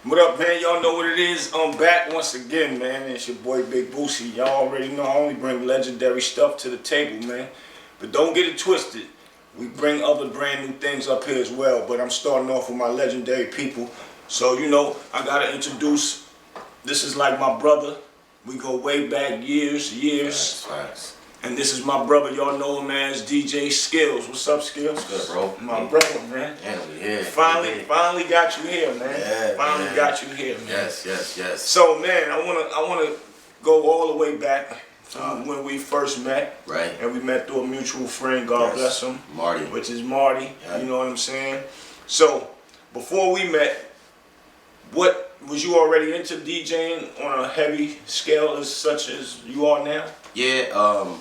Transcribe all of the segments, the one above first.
What up, man? Y'all know what it is. I'm back once again, man. It's your boy Big Bootsie. Y'all already know I only bring legendary stuff to the table, man. But don't get it twisted. We bring other brand new things up here as well. But I'm starting off with my legendary people. So, you know, I gotta introduce. This is like my brother. We go way back years. Facts. And this is my brother. Y'all know him as DJ Skillz. What's up, Skillz? What's good, bro? My brother, man. Yeah, we here. Finally got you here, man. Yeah, finally got you here, man. Yes. So, man, I wanna go all the way back from when we first met. Right. And we met through a mutual friend, God bless him. Marty. Which is Marty. Yeah. You know what I'm saying? So, before we met, what was you already into DJing on a heavy scale as such as you are now? Yeah,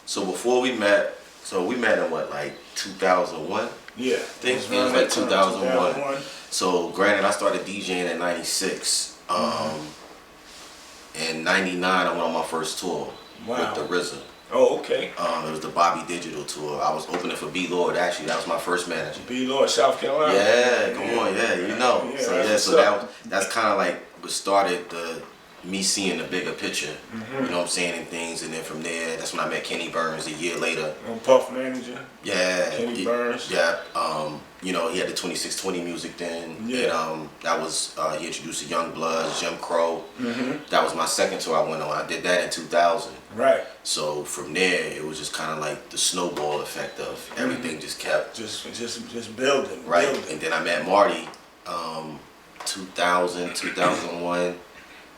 so before we met in what, like 2001? Yeah. I think it was like 2001. So granted, I started DJing in 96. In 99, I went on my first tour with the RZA. Oh, okay. It was the Bobby Digital tour. I was opening for B Lord. Actually, that was my first manager. B Lord, South Carolina. Yeah, come on, you know. Yeah, so that's kind of like what started me seeing the bigger picture. You know what I'm saying, and things, and then from there, that's when I met Kenny Burns a year later. Puff manager. Yeah. Kenny Burns. Yeah. You know, he had the 2620 music then. Yeah. And that was he introduced the Young Bloods, Jim Crow. That was my second tour I went on. I did that in 2000. Right. So from there, it was just kind of like the snowball effect of everything just kept just building. Right. Building. And then I met Marty, 2000, 2001.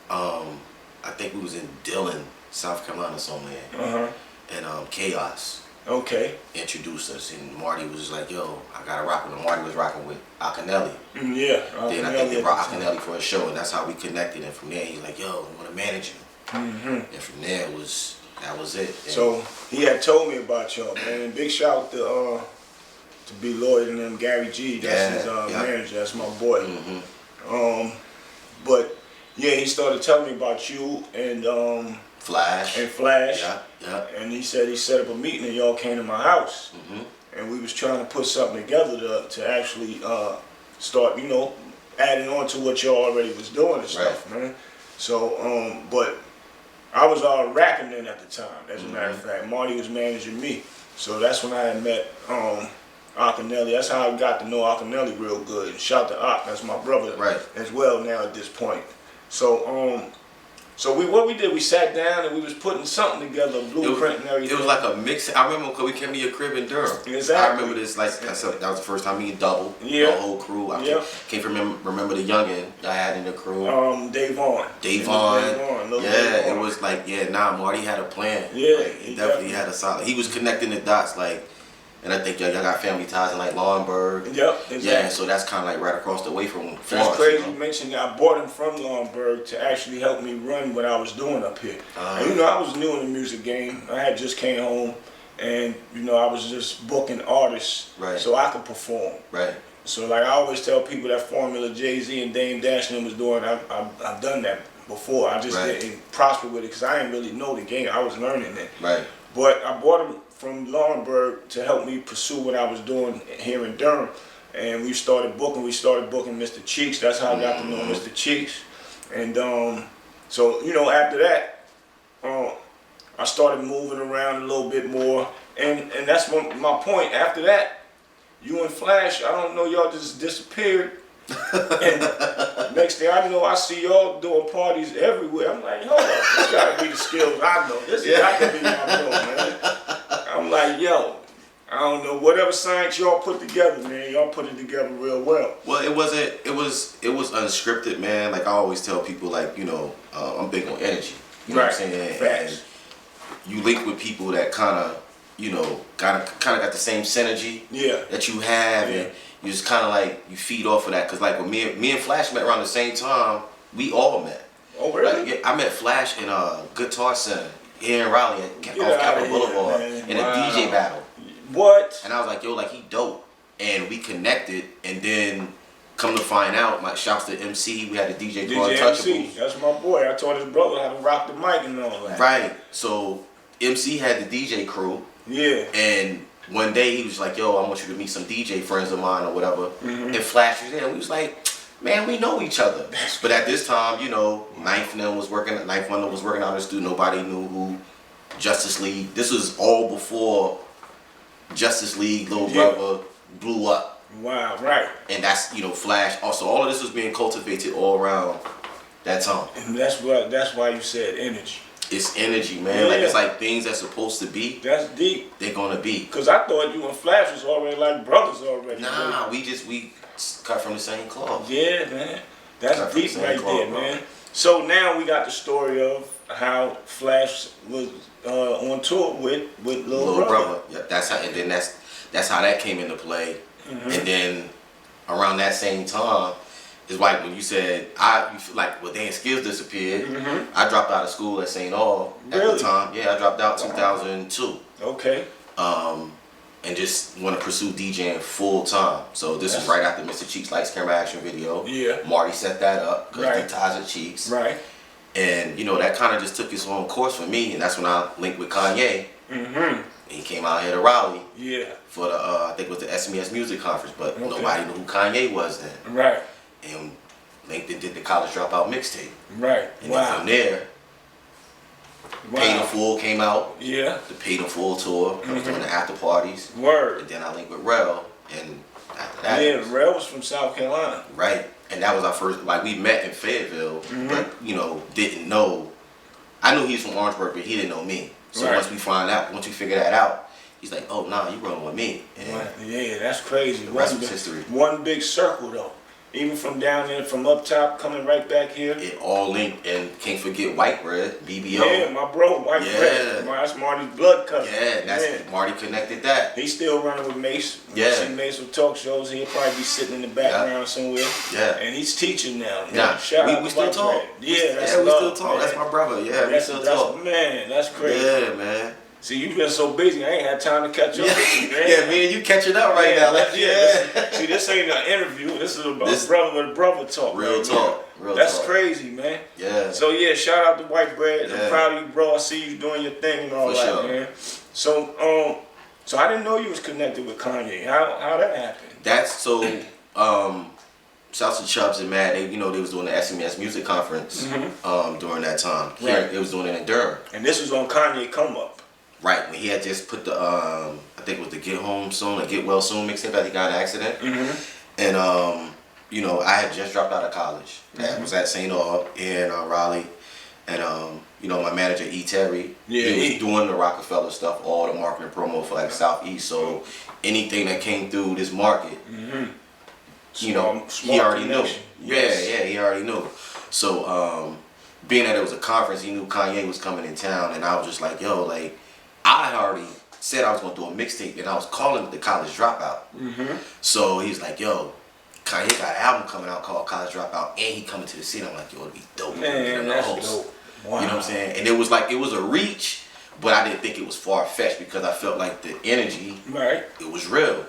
I think we was in Dillon, South Carolina somewhere. And Chaos. Okay. Introduced us, and Marty was just like, "Yo, I gotta rock with him." Marty was rocking with Akinelli. Yeah. Then I think they brought Akinelli for a show, and that's how we connected. And from there, he's like, "Yo, I want to manage you." And from there that was it. And so he had told me about y'all, man. And big shout out to B Lloyd and them, Gary G. That's his manager. That's my boy. But yeah, he started telling me about you and Flash. Yeah. And he said he set up a meeting and y'all came to my house. And we was trying to put something together to actually start, you know, adding on to what y'all already was doing and stuff, man. So, but I was rapping then at the time, as a matter of fact. Marty was managing me. So that's when I had met Akinelli. That's how I got to know Akinelli real good. And shout to Ak, that's my brother as well now at this point. So, what we did, we sat down and we was putting something together, a blueprint and everything. It was like a mix. I remember because we came to your crib in Durham. Exactly. I remember this, like I said, that was the first time me and Double, the whole crew. I can't remember the youngin' I had in the crew. Davon. Yeah, it was like, Marty had a plan. Yeah, like, he definitely had a solid. He was connecting the dots, like. And I think y'all got family ties in like Laurinburg. Yep, exactly. Yeah, so that's kind of like right across the way from Florence. That's crazy you mentioned that. I brought him from Laurinburg to actually help me run what I was doing up here. And, you know, I was new in the music game. I had just came home and, you know, I was just booking artists so I could perform. Right. So, like I always tell people that formula Jay-Z and Dame Dash and them was doing, I've done that before. I just didn't prosper with it because I didn't really know the game. I was learning it. Right. But I brought him from Laurinburg to help me pursue what I was doing here in Durham. And we started booking Mr. Cheeks. That's how I got to know Mr. Cheeks. And so, you know, after that, I started moving around a little bit more. And that's my point. After that, you and Flash, I don't know, y'all just disappeared. And next thing I know, I see y'all doing parties everywhere. I'm like, hold up, this gotta be the Skillz I know. This is got to be my bro, man. I'm like, yo, I don't know, whatever science y'all put together, man, y'all put it together real well. Well, it was unscripted, man. Like I always tell people, like, you know, I'm big on energy. You know what I'm saying? Facts. And you link with people that kind of, you know, kind of got the same synergy that you have, and you just kind of like, you feed off of that. Cause like when me and Flash met around the same time, we all met. Oh, really? Like, I met Flash in a Guitar Center here in Raleigh off Capitol Boulevard in a DJ battle. What? And I was like, yo, like he dope. And we connected, and then come to find out, my shouts to MC, we had a DJ called Untouchables. That's my boy. I taught his brother how to rock the mic and all that. Right. So MC had the DJ crew. Yeah. And one day he was like, yo, I want you to meet some DJ friends of mine or whatever. And Flash was there. We was like, man, we know each other. But at this time, you know, Ninth Wonder was working out in the studio. Nobody knew who Justice League. This was all before Justice League, Little Brother blew up. Wow, right. And that's, you know, Flash. Also, all of this was being cultivated all around that time. And that's why you said energy. It's energy, man. Like, it's like things that's supposed to be. That's deep. They're gonna be. Because I thought you and Flash was already like brothers already. Nah, we cut from the same cloth. Yeah, man. That's deep right there, man. So now we got the story of how Flash was on tour with Little Brother. Yeah, that's how, and then that's how that came into play. And then around that same time, it's like when you said you feel like Dan Skillz disappeared. I dropped out of school at St. Aul at the time. Yeah, I dropped out 2002. Okay. And just want to pursue DJing full time. So this is right after Mr. Cheeks Lights Camera Action video. Yeah. Marty set that up because he ties with Cheeks. Right. And you know that kind of just took its own course for me, and that's when I linked with Kanye. He came out here to Raleigh. Yeah. For the I think it was the SMES Music Conference, but nobody knew who Kanye was then. Right. And linked and did the College Dropout mixtape. Right. And then from there, Paid in Full came out. Yeah. The Paid in Full tour. I was doing the after parties. Word. And then I linked with Rel, and after that. Yeah, Rel was from South Carolina. Right. And that was our first, like, we met in Fayetteville, but, you know, didn't know. I knew he was from Orangeburg, but he didn't know me. So once we figure that out, he's like, oh, nah, you rolling with me. And yeah, that's crazy. The rest was history. One big circle, though. Even from down there, from up top, coming right back here. It all linked, and can't forget White Bread, BBO. Yeah, my bro, White Bread. That's Marty's blood cousin. Yeah, Marty connected that. He's still running with Mace. Yeah. See Mace with talk shows. He'll probably be sitting in the background somewhere. Yeah. And he's teaching now. Yeah. Shout out to White Bread. Yeah, we still talk. Man. That's my brother. Yeah, we still talk. Man, that's crazy. Yeah, man. See, you've been so busy, I ain't had time to catch up with you, man. Yeah, me and you catching up right now. See, this ain't an interview. This is about brother with brother talk. Real talk. That's crazy, man. Yeah. So, yeah, shout out to White Bread. I'm proud of you, bro. I see you doing your thing and all that, man. So, so I didn't know you was connected with Kanye. How that happened? That's so, shouts to Chubbs and Matt. They was doing the SMES Music Conference during that time. Right. They was doing it in Durham. And this was on Kanye Come Up. Right, when he had just put the, I think it was the Get Home Soon or Get Well Soon mixtape that he got in an accident. And, I had just dropped out of college. I was at St. Aul in Raleigh. And, my manager, E. Terry, he was doing the Rockefeller stuff, all the marketing promo for like Southeast. So anything that came through this market, he already knew. Yeah, he already knew. So, being that it was a conference, he knew Kanye was coming in town. And I was just like, yo, like, I already said I was going to do a mixtape, and I was calling it the College Dropout. So he's like, yo, Kanye got an album coming out called College Dropout, and he coming to the city. I'm like, yo, it'd be dope. Man, that's dope. Wow. You know what I'm saying? And it was like, it was a reach, but I didn't think it was far-fetched because I felt like the energy, it was real.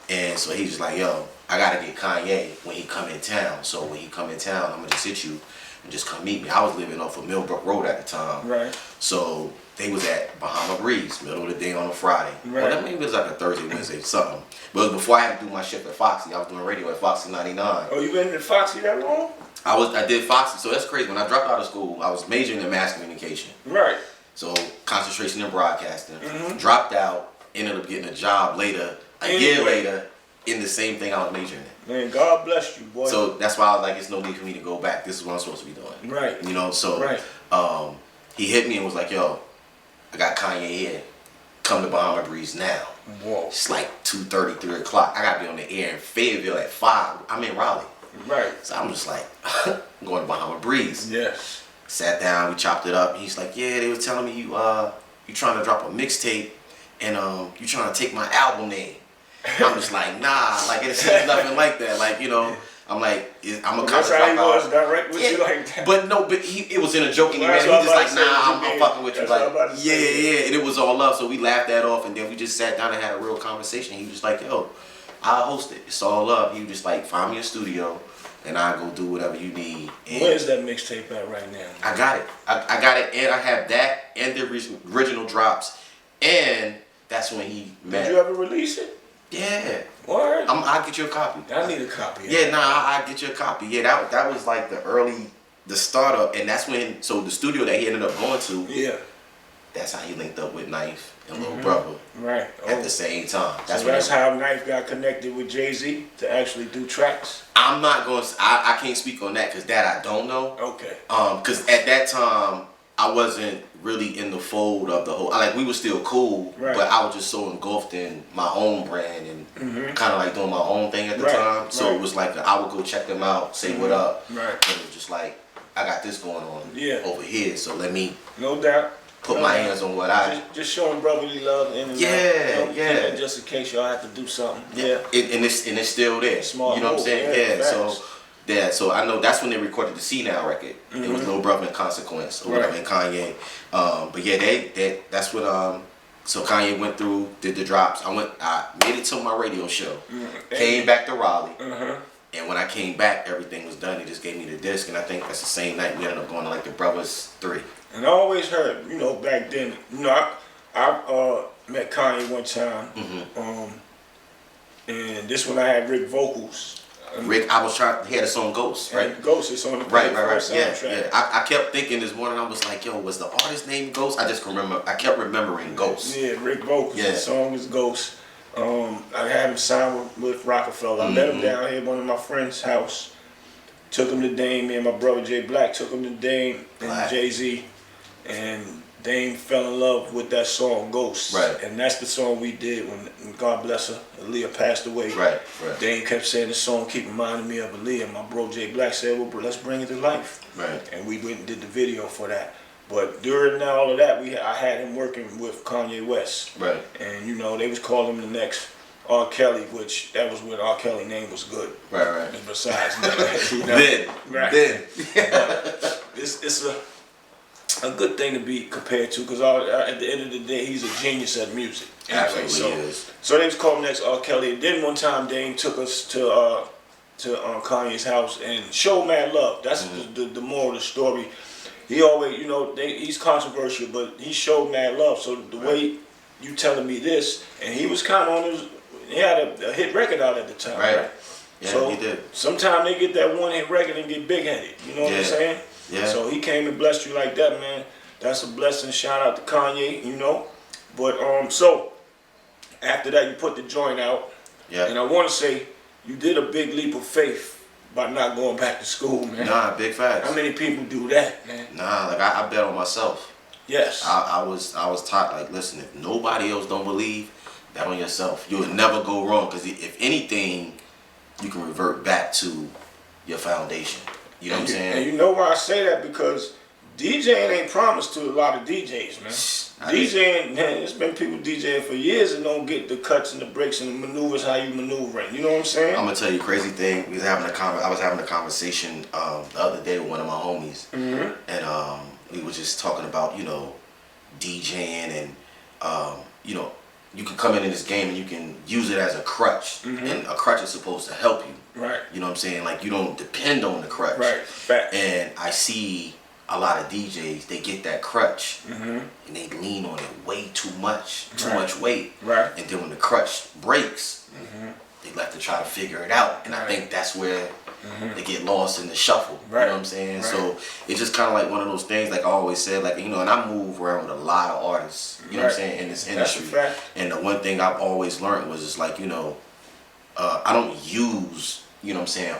And so he's just like, yo, I got to get Kanye when he come in town. So when he come in town, I'm going to just hit you and just come meet me. I was living off of Millbrook Road at the time. Right. So they was at Bahama Breeze, middle of the day on a Friday. Right. Well, that maybe it was like a Thursday, Wednesday, something. But it was before I had to do my shift at Foxy. I was doing radio at Foxy 99. Oh, you been in Foxy that long? I did Foxy, so that's crazy. When I dropped out of school, I was majoring in mass communication. Right. So concentration in broadcasting. Dropped out, ended up getting a job later, a year later, in the same thing I was majoring in. Man, God bless you, boy. So that's why I was like, it's no need for me to go back. This is what I'm supposed to be doing. Right. So he hit me and was like, yo, I got Kanye here. Come to Bahama Breeze now. Whoa. It's like 2:30, 3 o'clock. I got to be on the air in Fayetteville at 5. I'm in Raleigh. Right. So I'm just like, I'm going to Bahama Breeze. Yes. Sat down, we chopped it up. He's like, yeah, they were telling me you trying to drop a mixtape and you trying to take my album name. I'm just like, nah, like it's nothing like that. Like, I'm like, I'm a That's how he was direct with you like that. But no, it was in a joking manner. He just like, nah, I'm fucking with you. Like, yeah, and it was all love. So we laughed that off, and then we just sat down and had a real conversation. He was just like, yo, I'll host it. It's all love. He was just like, find me a studio, and I'll go do whatever you need. And where's that mixtape at right now? I got it. I got it, and I have that and the original drops, and that's when he met. Did you ever release it? Yeah. What? I'll get you a copy. I need a copy. Yeah, nah, I'll get you a copy. Yeah, that was like the startup, and that's when, so the studio that he ended up going to, yeah, that's how he linked up with Knife and Lil Brother. Right. At the same time. That's how Knife got connected with Jay-Z to actually do tracks. I'm not going to, I can't speak on that because that I don't know. Okay. Because at that time, I wasn't really in the fold of the whole, we were still cool, but I was just so engulfed in my own brand and kind of like doing my own thing at the time. So it was like, I would go check them out, say what up. Right. And it was just like, I got this going on over here, so let me no doubt put my hands on what just showing brotherly love in and yeah. just in case y'all have to do something. And it's still there. Small, you know what I'm saying? So I know that's when they recorded the C Now record. It was Lil Brother and Consequence or whatever, and Kanye. But yeah, that's what so Kanye went through, did the drops. I made it to my radio show. Came back to Raleigh. And when I came back, everything was done. He just gave me the disc, and I think that's the same night we ended up going to like the Brothers 3. And I always heard, back then, I met Kanye one time, and this one I had Rick vocals. Rick, he had a song Ghost, right? Ghost, it's on the right. Yeah. I kept thinking this morning, I was like, yo, was the artist named Ghost? I kept remembering Ghost. Yeah, Rick vocals. Yeah. The song was Ghost. I had him signed with Rockefeller. I met him down here at one of my friend's house. Took him to Dame, me and my brother Jay Black took him to Dame and Jay-Z. And Dame fell in love with that song Ghost. Right. And that's the song we did when God bless her, Aaliyah passed away. Right. Dame kept saying the song keep reminding me of Aaliyah. My bro Jay Black said, well, let's bring it to life. Right. And we went and did the video for that. But during all of that, I had him working with Kanye West. Right. And they was calling him the next R. Kelly, which that was when R. Kelly's name was good. Right. And besides that, then. It's a good thing to be compared to, because at the end of the day, he's a genius at music. Anyway, so they was calling next R. Kelly. And then one time, Dame took us to Kanye's house and showed mad love. That's the moral of the story. He always, he's controversial, but he showed mad love. So the way you telling me this, and he was kind of he had a hit record out at the time, right? Yeah, so he did. Sometimes they get that one hit record and get big headed. You know what I'm saying? Yeah. So he came and blessed you like that, man. That's a blessing. Shout out to Kanye, But so after that, you put the joint out. Yeah. And I want to say you did a big leap of faith by not going back to school, man. Nah, big facts. How many people do that, man? Nah, I bet on myself. Yes. I was taught, listen, if nobody else don't believe, bet on yourself. You'll never go wrong, because if anything, you can revert back to your foundation. You know what I'm saying? And you know why I say that? Because DJing ain't promised to a lot of DJs, man. DJing, man, there's been people DJing for years and don't get the cuts and the breaks and the maneuvers how you maneuvering. You know what I'm saying? I'm gonna tell you a crazy thing. I was having a conversation the other day with one of my homies, and we were just talking about DJing and you can come into this game and you can use it as a crutch, and a crutch is supposed to help you. Right. You know what I'm saying? Like, you don't depend on the crutch. Right. Fact. And I see a lot of DJs, they get that crutch and they lean on it way too much weight. Right. And then when the crutch breaks, they left to try to figure it out. And I think that's where they get lost in the shuffle. Right. You know what I'm saying? Right. So it's just kind of like one of those things, like I always said, and I move around with a lot of artists, you know what I'm saying, in this industry. That's a fact. And the one thing I've always learned was just I don't use,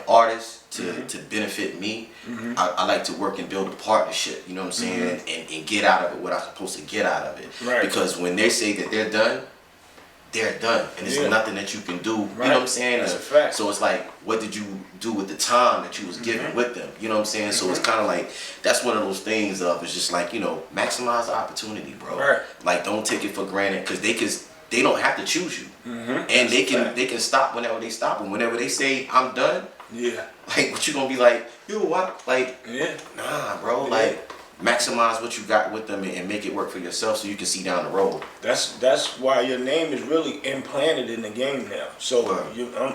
artists to benefit me. I like to work and build a partnership, you know what I'm saying, and get out of it what I'm supposed to get out of it. Right. Because when they say that they're done, and there's nothing that you can do. Right. You know what I'm saying? That's a fact. So it's like, what did you do with the time that you was given with them? You know what I'm saying? So it's kind of like, that's one of those things it's just like, maximize the opportunity, bro. Right. Like, don't take it for granted, because they don't have to choose you. And they can stop whenever they stop, and whenever they say I'm done, like, what you gonna be like, yo, what? Like, nah, bro. Like, maximize what you got with them and make it work for yourself so you can see down the road. That's why your name is really implanted in the game now. So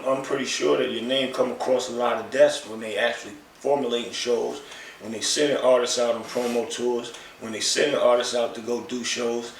I'm pretty sure that your name come across a lot of desks when they actually formulating shows, when they sending artists out on promo tours, when they sending artists out to go do shows.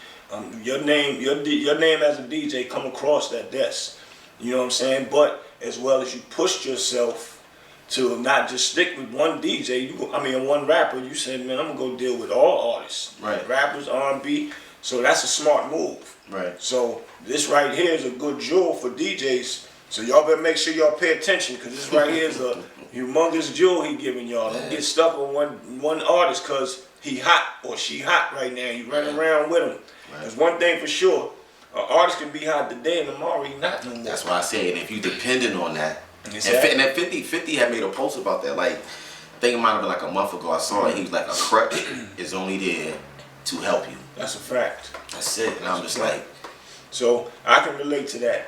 Your name as a DJ come across that desk. You know what I'm saying? But as well as you pushed yourself to not just stick with one DJ. One rapper. You said, man, I'm gonna go deal with all artists, right? Rappers, R&B. So that's a smart move, right? So this right here is a good jewel for DJs. So y'all better make sure y'all pay attention, because this right here is a humongous jewel he giving y'all. Don't get stuck on one artist because he hot or she hot right now. You running around with him. There's one thing for sure. An artist can be hot today and tomorrow he not no more. That's why I say, and if you depending on that, exactly. and that 50 had made a post about that, like, I think it might have been like a month ago. I saw it. He was like, a crutch is only there to help you. That's a fact. That's it. And I'm just like, so I can relate to that,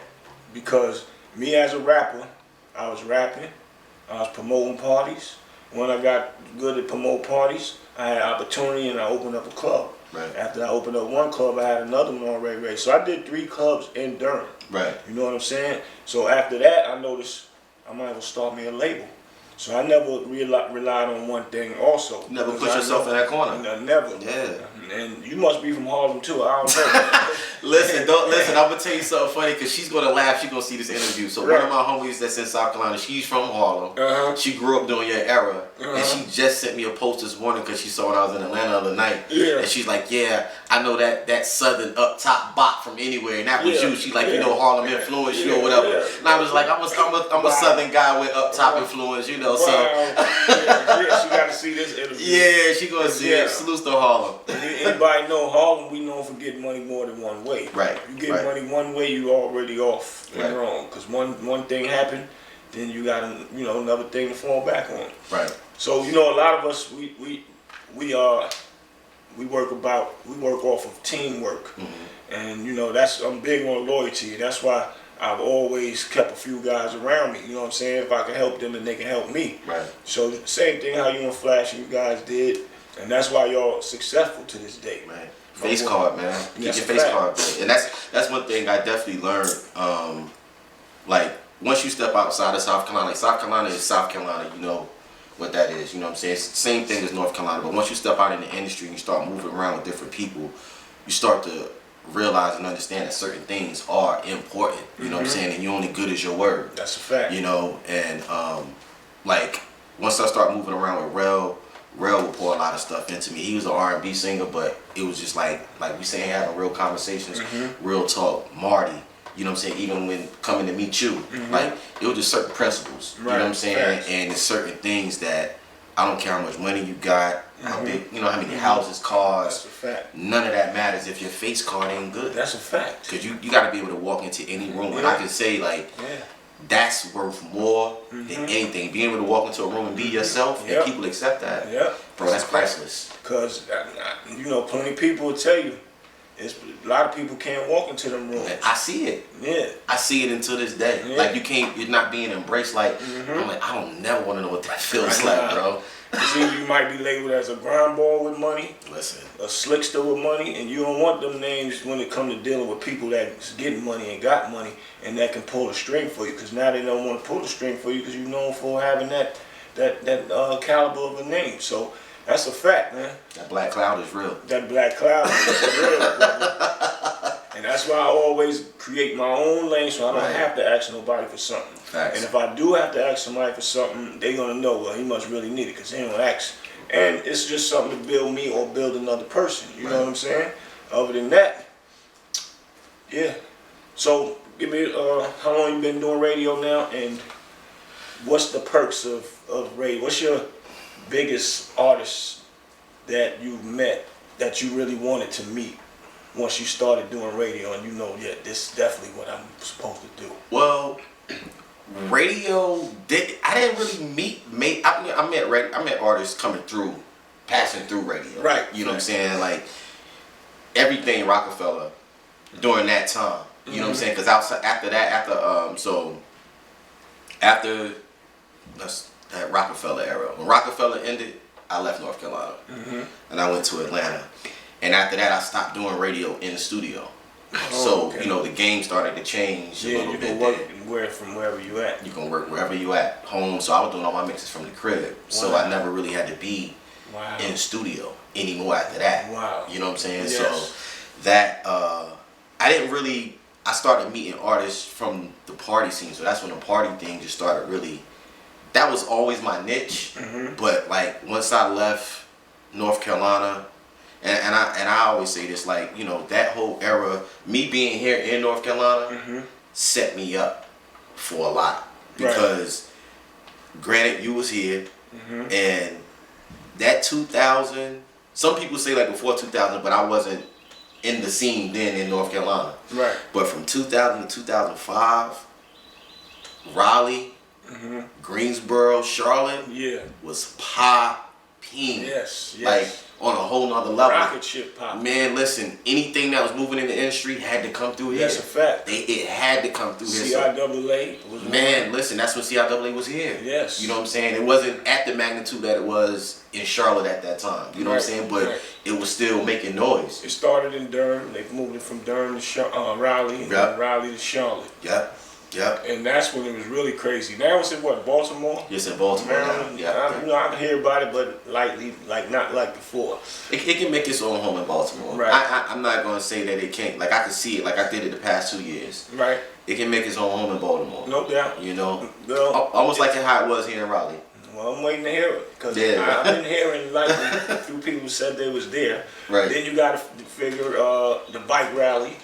because me as a rapper, I was rapping, I was promoting parties. When I got good at promote parties, I had opportunity and I opened up a club. Right. After I opened up one club, I had another one already. So I did 3 clubs in Durham. right. You know what I'm saying? So after that, I noticed I might as well start me a label. So I never relied on one thing also. Never put yourself in that corner. Never. Yeah. And you must be from Harlem too. I don't know. Listen, I'm gonna tell you something funny, because she's gonna laugh. She's gonna see this interview. So one of my homies that's in South Carolina, she's from Harlem. She grew up during your era, and she just sent me a post this morning because she saw when I was in Atlanta the other night. Yeah. And she's like, yeah, I know that southern up top bop from anywhere, and that was you. She like, you know, Harlem influence you or whatever. And I was like, I'm a southern guy with up top influence, you know. So she got to see this interview. yeah, she gonna see it. Salutes to Harlem. Anybody know Harlem? We known for getting money more than one way. Right. You get money one way, you already off and wrong. Because one thing happened, then you got another thing to fall back on. Right. So a lot of us we work off of teamwork, and I'm big on loyalty. That's why I've always kept a few guys around me. You know what I'm saying? If I can help them, then they can help me. Right. So same thing how you and Flash and you guys did, and that's why y'all successful to this day. Man. Face card, man. Keep your face card good. And that's one thing I definitely learned. Like, once you step outside of South Carolina, South Carolina is South Carolina, you know what that is, you know what I'm saying? It's the same thing as North Carolina, but once you step out in the industry and you start moving around with different people, you start to realize and understand that certain things are important, you know what I'm saying? And you're only good as your word. That's a fact. You know, and like, once I start moving around with Rel would pour a lot of stuff into me. He was an R&B singer, but it was just like we saying, having real conversations, real talk. Marty, you know what I'm saying? Even when coming to meet you, like, it was just certain principles, you know what I'm saying? Facts. And it's certain things that I don't care how much money you got, how big, how many houses, cars. That's a fact. None of that matters if your face card ain't good. That's a fact. Because you got to be able to walk into any room, and I can say, like, that's worth more than anything. Being able to walk into a room and be yourself, and people accept that, bro, that's priceless. Because, plenty of people will tell you, a lot of people can't walk into them rooms. I see it. Yeah. I see it until this day. Yeah. Like, you're not being embraced. Like, I'm like, I don't never want to know what that feels like, bro. See, you might be labeled as a grind ball with money, listen, a slickster with money, and you don't want them names when it comes to dealing with people that's getting money and got money and that can pull a string for you. Because now they don't want to pull the string for you because you're known for having that caliber of a name. So that's a fact, man. That black cloud is real. That black cloud is real, brother. And that's why I always create my own lane so I don't have to ask nobody for something. Facts. And if I do have to ask somebody for something, they're going to know, well, he must really need it because they don't ask. And it's just something to build me or build another person. You know what I'm saying? Other than that, yeah. So give me, how long you been doing radio now, and what's the perks of radio? What's your biggest artist that you met that you really wanted to meet once you started doing radio and this is definitely what I'm supposed to do? Well, radio, I didn't really I met artists passing through radio. Right. You know what I'm saying? Like, everything Rockefeller during that time. You know what I'm saying? Because after that Rockefeller era. When Rockefeller ended, I left North Carolina. And I went to Atlanta. And after that, I stopped doing radio in the studio. The game started to change a little bit. You can work from wherever you at. You can work wherever you at, home. So I was doing all my mixes from the crib. Wow. So I never really had to be in the studio anymore after that. Wow. You know what I'm saying? Yes. So that, I didn't really I started meeting artists from the party scene. So that's when the party thing just started really. That was always my niche. But like once I left North Carolina, and I always say this, like, you know, that whole era, me being here in North Carolina set me up for a lot. Because granted, you was here, and that 2000, some people say like before 2000, but I wasn't in the scene then in North Carolina. Right. But from 2000 to 2005, Raleigh, Greensboro, Charlotte was popping. Yes. Like on a whole nother level. Rocket ship pop. Man, listen, anything that was moving in the industry had to come through here. That's a fact. It had to come through here. CIAA was man, listen, that's when CIAA was here. Yes. You know what I'm saying? It wasn't at the magnitude that it was in Charlotte at that time. You know what I'm saying? But it was still making noise. It started in Durham. They moved it from Durham to Raleigh, and then Raleigh to Charlotte. Yep. Yep. And that's when it was really crazy. Now it's in what, Baltimore? Yes, in Baltimore. Maryland. You know, I can hear about it, but lightly, like not like before. It can make its own home in Baltimore. Right. I'm not gonna say that it can't. Like I can see it. Like I did it the past 2 years. Right. It can make its own home in Baltimore. No doubt. You know, almost like how it was here in Raleigh. Well, I'm waiting to hear it because I've been hearing like a few people said they was there. Right. Then you got to figure the bike rally.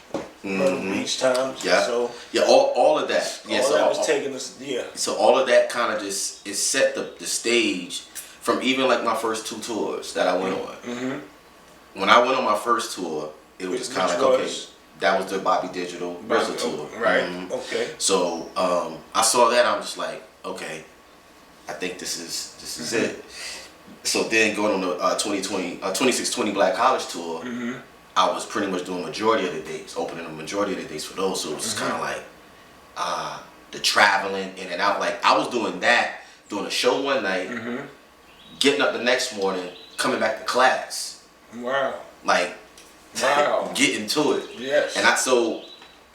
Beach times. Yeah. So all of that. Yeah. All that was taking us. Yeah. So all of that kind of just set the stage from even like my first 2 tours that I went on. When I went on my first tour, it was just kind of like, okay, that was the Bobby Digital Brazil tour. Right. Okay. So I saw that, I'm just like, okay, I think this is it. So then going on the 2620 Black College tour. I was pretty much doing majority of the dates, opening the majority of the dates for those. So it was just kind of like the traveling in and out. Like I was doing that, doing a show one night, getting up the next morning, coming back to class. Wow. Like, getting to it. Yes. And so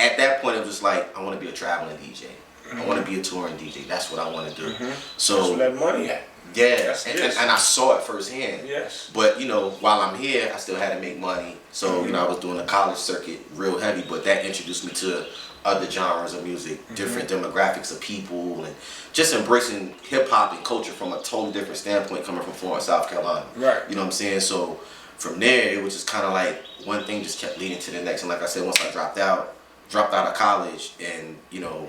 at that point it was like, I want to be a traveling DJ. I want to be a touring DJ. That's what I want to do. So that's where that money at. Yeah, and I saw it firsthand. Yes. But, you know, while I'm here, I still had to make money. So, you know, I was doing the college circuit real heavy, but that introduced me to other genres of music, different demographics of people, and just embracing hip-hop and culture from a totally different standpoint coming from Florence, South Carolina. Right. You know what I'm saying? So, from there, it was just kind of like one thing just kept leading to the next. And like I said, once I dropped out of college and, you know,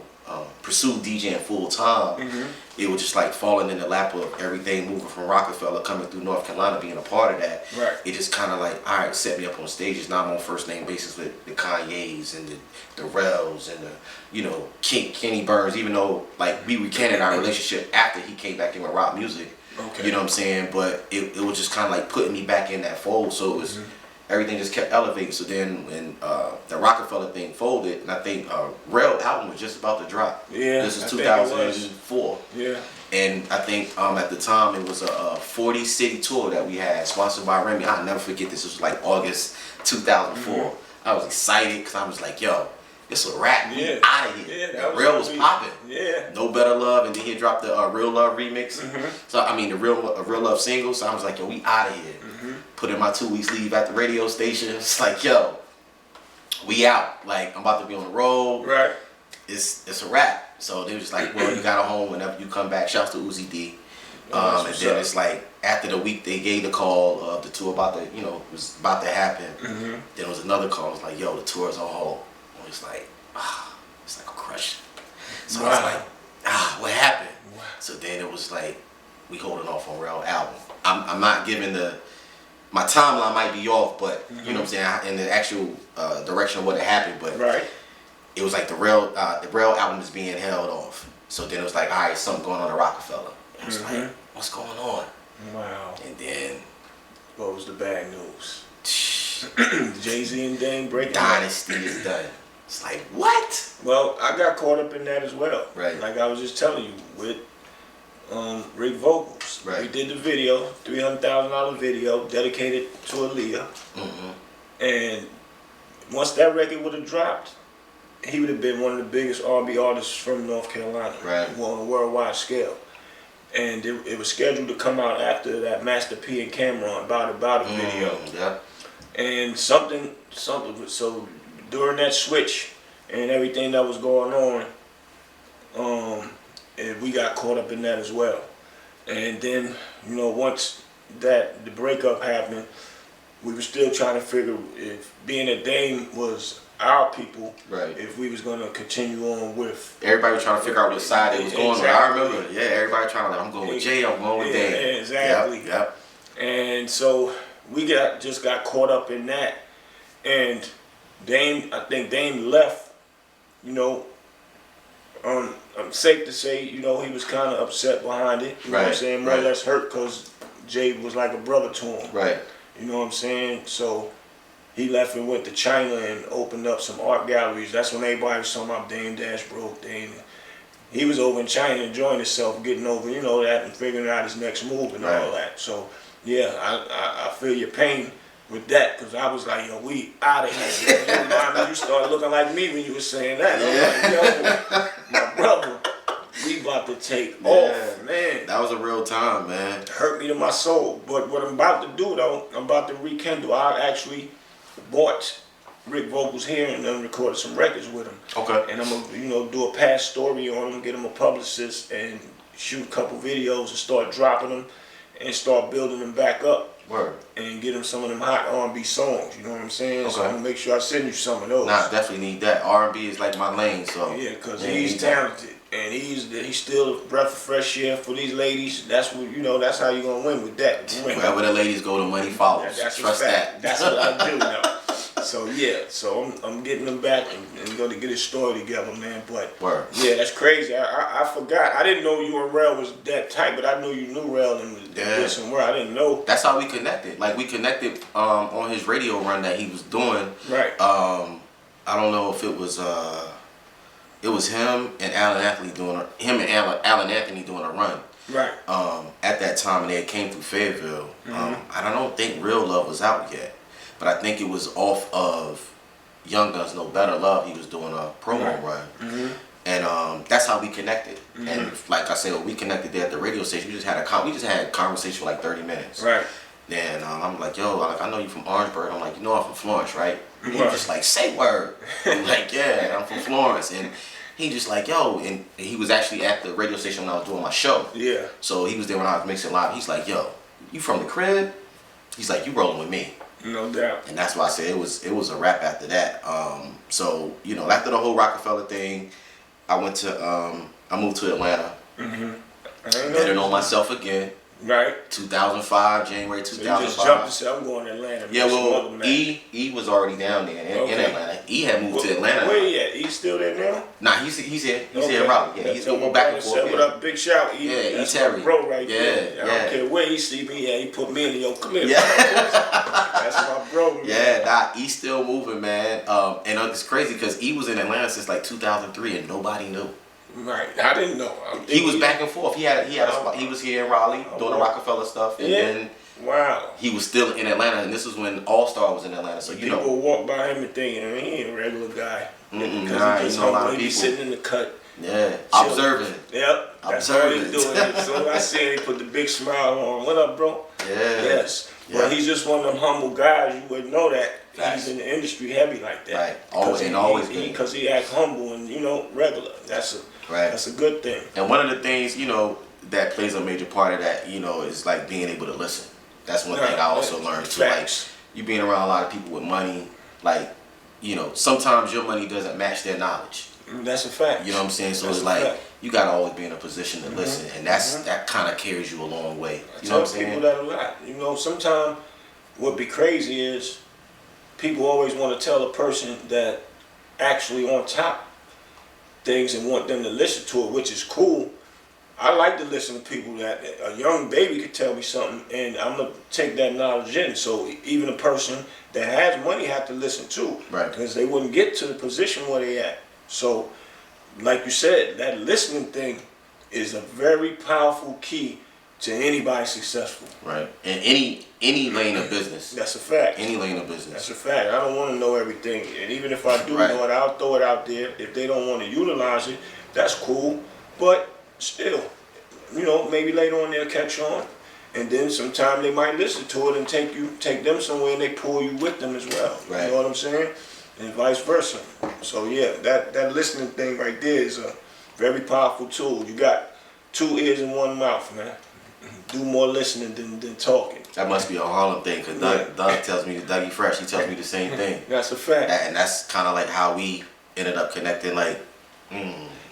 pursued DJing full time, it was just like falling in the lap of everything, moving from Rockefeller, coming through North Carolina, being a part of that. Right. It just kind of like, all right, set me up on stages. Now I'm on first name basis with the Kanyes and the Rels and the, you know, Kenny Burns, even though like we rekindled our relationship after he came back in with rock music. Okay. You know what I'm saying? But it was just kind of like putting me back in that fold. So it was, everything just kept elevating. So then when the Rockefeller thing folded, and I think Rel album was just about to drop. Yeah. This is 2004. Yeah. And I think at the time it was a 40 city tour that we had, sponsored by Remy. I'll never forget this. It was like August 2004. I was excited because I was like, yo, it's a wrap. We out of here. Yeah, Real was popping. Yeah. No Better Love, and then he dropped the Real Love remix. So I mean the Real Love single. So I was like, yo, we out of here. Put in my 2 weeks leave at the radio station. It's like, yo, we out. Like I'm about to be on the road. Right. It's a wrap. So they was just like, well, you got a home whenever you come back. Shouts to Uzi D. And then it's like after the week they gave the call of the tour about to, you know, it was about to happen. Then it was another call. It was like, yo, the tour is on hold. It's like, it's like a crush. So I was like, what happened? Wow. So then it was like, we holding off on Rel album. I'm not giving my timeline might be off, but you know what I'm saying, in the actual direction of what had happened, but it was like the Rel album is being held off. So then it was like, all right, something going on at Rockefeller. And I was like, what's going on? Wow. And then, what was the bad news? Jay-Z and Dame breaking Dynasty is done. It's like, what? Well, I got caught up in that as well. Right. Like I was just telling you, with Rick Vocals. Right. We did the video, $300,000 video, dedicated to Aaliyah. And once that record would have dropped, he would have been one of the biggest R&B artists from North Carolina. Right. On a worldwide scale. And it was scheduled to come out after that Master P and Cameron About It video. Yeah. And something, so during that switch, and everything that was going on, and we got caught up in that as well. And then, you know, once the breakup happened, we were still trying to figure if being a Dame was our people, right, if we was gonna continue on with. Everybody was trying to figure out what side it was going on. I remember, yeah, everybody trying to, I'm going with Jay, I'm going with Dame. Exactly. Yep. And so we just got caught up in that, and I think Dame left. You know, I'm safe to say, you know, he was kind of upset behind it. You know what I'm saying? More or less hurt because Jay was like a brother to him. Right. You know what I'm saying? So he left and went to China and opened up some art galleries. That's when everybody was talking about Dame Dash broke Dame. He was over in China enjoying himself, getting over, you know, that and figuring out his next move and all that. So yeah, I feel your pain with that, because I was like, yo, we out of here. You know, I mean, you started looking like me when you were saying that. I'm like, yo, my brother, we about to take off, man. That was a real time, man. It hurt me to my soul. But what I'm about to do, though, I'm about to rekindle. I actually bought Rick Vocals here and then recorded some records with him. Okay. And I'm going to, you know, do a past story on him, get him a publicist, and shoot a couple videos and start dropping them and start building them back up. Word. And get him some of them hot R&B songs, you know what I'm saying? Okay. So I'm going to make sure I send you some of those. Nah, definitely need that. R&B is like my lane, so. Yeah, because he's talented. And he's still a breath of fresh air for these ladies. That's what, you know, that's how you're going to win with that. Wherever the ladies go, the money follows. That's Trust that. That's what I do now. So yeah, so I'm getting them back and going to get his story together, man. But Word. Yeah, that's crazy. I forgot. I didn't know you and Rel was that tight, but I knew you knew Rel and did some work. I didn't know. That's how we connected. Like we connected on his radio run that he was doing. Right. I don't know if it was him and Alan Anthony doing a run. Right. At that time, and they came through Fayetteville. I don't think Real Love was out yet, but I think it was off of Young Guns No Better Love. He was doing a promo run, and that's how we connected. And like I said, when we connected there at the radio station, we just had a conversation for like 30 minutes. Right. Then I'm like, yo, I know you from Orangeburg. I'm like, you know I'm from Florence, right? And he was just like, say word. I'm like, yeah, I'm from Florence. And he just like, yo, and he was actually at the radio station when I was doing my show. Yeah. So he was there when I was mixing live. He's like, yo, you from the crib? He's like, you rolling with me. No doubt. And that's why I said it was a wrap after that. So, you know, after the whole Rockefeller thing, I moved to Atlanta. Betting on myself again. Right. 2005, January 2005. So you just jumped and said, I'm going to Atlanta. Yeah, well, E was already down there in Atlanta. E had moved to Atlanta. Where he at? E still there now? Nah, he's here. He's here in Raleigh. Yeah, he's going back and forth. What up, big shout. E. Yeah, that's Terry. my bro right there. Yeah. I don't care where he see me. Yeah, he put me in your clip. Yeah. That's my bro. Man. Yeah, E's still moving, man. And it's crazy because E was in Atlanta since like 2003 and nobody knew. Right, I didn't know. He was back and forth. He was here in Raleigh doing the Rockefeller stuff, and then he was still in Atlanta. And this was when All Star was in Atlanta. So people walk by him and think, he ain't a regular guy. Nah, he know a lot of people. Sitting in the cut. Yeah, observing. Yep, that's all he's doing. So I see him, he put the big smile on. What up, bro? Yeah. Yes. Yeah. Well, he's just one of them humble guys. You wouldn't know that. He's in the industry heavy like that. Right. Always because he acts humble and regular. That's a good thing. And one of the things that plays a major part of that is like being able to listen. That's one thing I also learned too. Like you being around a lot of people with money, like sometimes your money doesn't match their knowledge. That's a fact. You know what I'm saying? So it's like you gotta always be in a position to listen, and that kind of carries you a long way. You know what I'm saying? I tell people that a lot. Sometimes what be crazy is people always want to tell a person that actually on top things and want them to listen to it, which is cool. I like to listen to people that a young baby could tell me something, and I'm gonna take that knowledge in. So even a person that has money have to listen too, right? Because they wouldn't get to the position where they at. So, like you said, that listening thing is a very powerful key to anybody successful. Right. In any lane of business. That's a fact. Any lane of business. That's a fact. I don't want to know everything. And even if I do know it, I'll throw it out there. If they don't want to utilize it, that's cool. But still, maybe later on they'll catch on. And then sometime they might listen to it and take them somewhere and they pull you with them as well. Right. You know what I'm saying? and vice versa. So yeah, that listening thing right there is a very powerful tool. You got 2 ears and 1 mouth, man. Do more listening than talking. That must be a Harlem thing, because Doug tells me, Dougie Fresh, he tells me the same thing. That's a fact. And that's kind of like how we ended up connecting, like,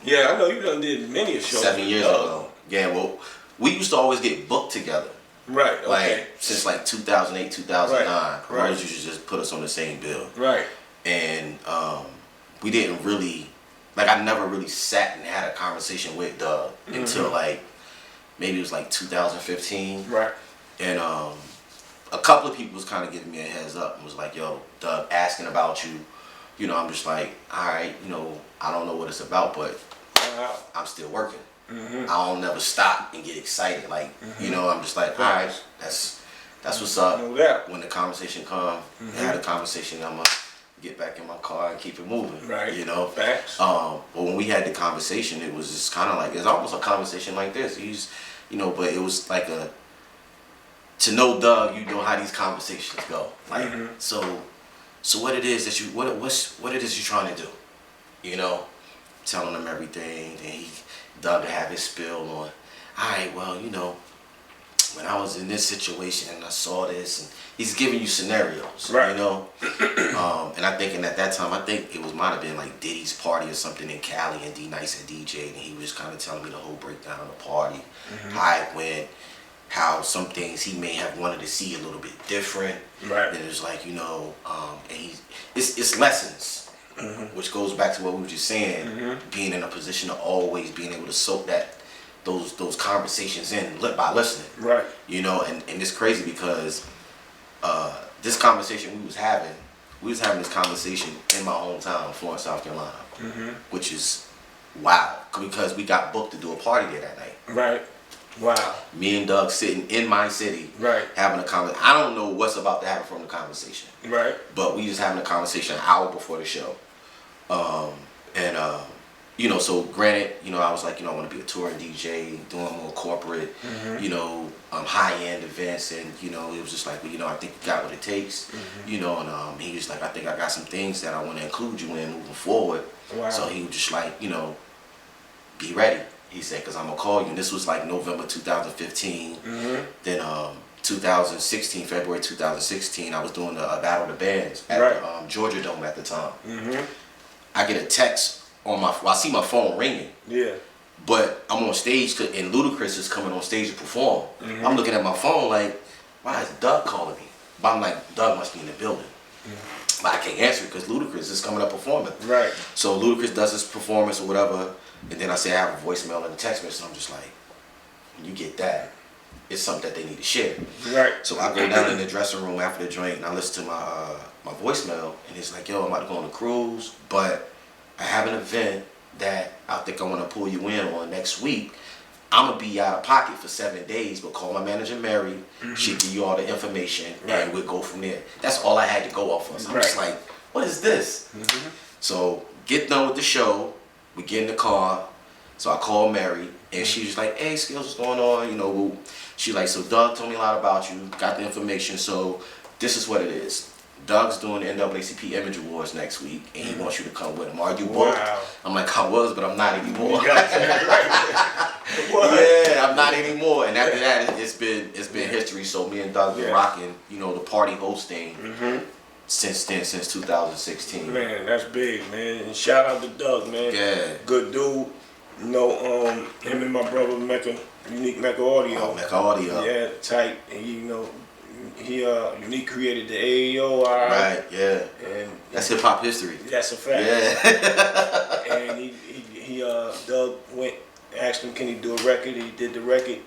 yeah, I know you done did many shows. 7 years ago. Yeah, well, we used to always get booked together. Right, okay. Like, since like 2008, 2009. Right. Always used to just put us on the same bill. Right. And we didn't really, like, I never really sat and had a conversation with Doug until like, maybe it was like 2015. Right. And a couple of people was kind of giving me a heads up and was like, yo, Doug asking about you. You know, I'm just like, all right, you know, I don't know what it's about, but I'm still working. I don't never stop and get excited. Like, you know, I'm just like, all right, that's what's up. When the conversation comes, I had a conversation, I'm going to get back in my car and keep it moving. Right. You know? Facts. But when we had the conversation, it was just kind of like, it's almost a conversation like this. You know, but it was like to know Doug, you know how these conversations go. Like, so what it is that you, what it is you're trying to do, you know, telling him everything. Then Doug would have his spill on, all right, well, you know, when I was in this situation and I saw this, and he's giving you scenarios, right. You know, and I think at that time, I think it might have been like Diddy's party or something in Cali, and D Nice had DJed, and he was kind of telling me the whole breakdown of the party, how it went, how some things he may have wanted to see a little bit different, right? And it was like, you know, and it's lessons. Which goes back to what we were just saying, being in a position of always being able to soak those conversations in by listening. Right. You know, and it's crazy because this conversation we was having this conversation in my hometown, Florence, South Carolina, which is wow, because we got booked to do a party there that night. Right. Wow. Me and Doug sitting in my city, right, having a conversation. I don't know what's about to happen from the conversation, right, but we just having a conversation an hour before the show. You know, so granted, you know, I was like, you know, I want to be a touring DJ, doing more corporate, you know, high-end events, and, you know, it was just like, well, you know, I think you got what it takes, you know, and he was like, I think I got some things that I want to include you in moving forward. Wow. So he was just like, you know, be ready. He said, because I'm going to call you. And this was like November 2015. Then 2016, February 2016, I was doing the Battle of the Bands at the Georgia Dome at the time. I get a text on I see my phone ringing. Yeah. But I'm on stage, and Ludacris is coming on stage to perform. I'm looking at my phone like, why is Doug calling me? But I'm like, Doug must be in the building. But I can't answer it because Ludacris is coming up performing. Right. So Ludacris does his performance or whatever. And then I say I have a voicemail and a text message, and I'm just like, when you get that, it's something that they need to share. Right. So I go down in the dressing room after the drink, and I listen to my voicemail, and it's like, yo, I'm about to go on a cruise, but I have an event that I think I want to pull you in on next week. I'm going to be out of pocket for 7 days, but call my manager, Mary. She'll give you all the information, and we'll go from there. That's all I had to go off of. So I'm just like, what is this? So get done with the show. We get in the car, so I call Mary, and she was like, hey, Skillz, what's going on? You know, she like, so Doug told me a lot about you, got the information, so this is what it is. Doug's doing the NAACP Image Awards next week, and he wants you to come with him. Are you booked? I'm like, I was, but I'm not anymore. Yeah, I'm not anymore. And after that, it's been history. So me and Doug been rocking, you know, the party hosting. Since then, since 2016. Man, that's big, man. And shout out to Doug, man. Yeah. Good dude. You know, him and my brother Mecca, Unique Mecca Audio. Oh, Mecca Audio. Yeah, tight. And you know, he Unique created the AEO. Right, yeah. And that's hip hop history. That's a fact. Yeah. And Doug went, asked him, can he do a record? He did the record.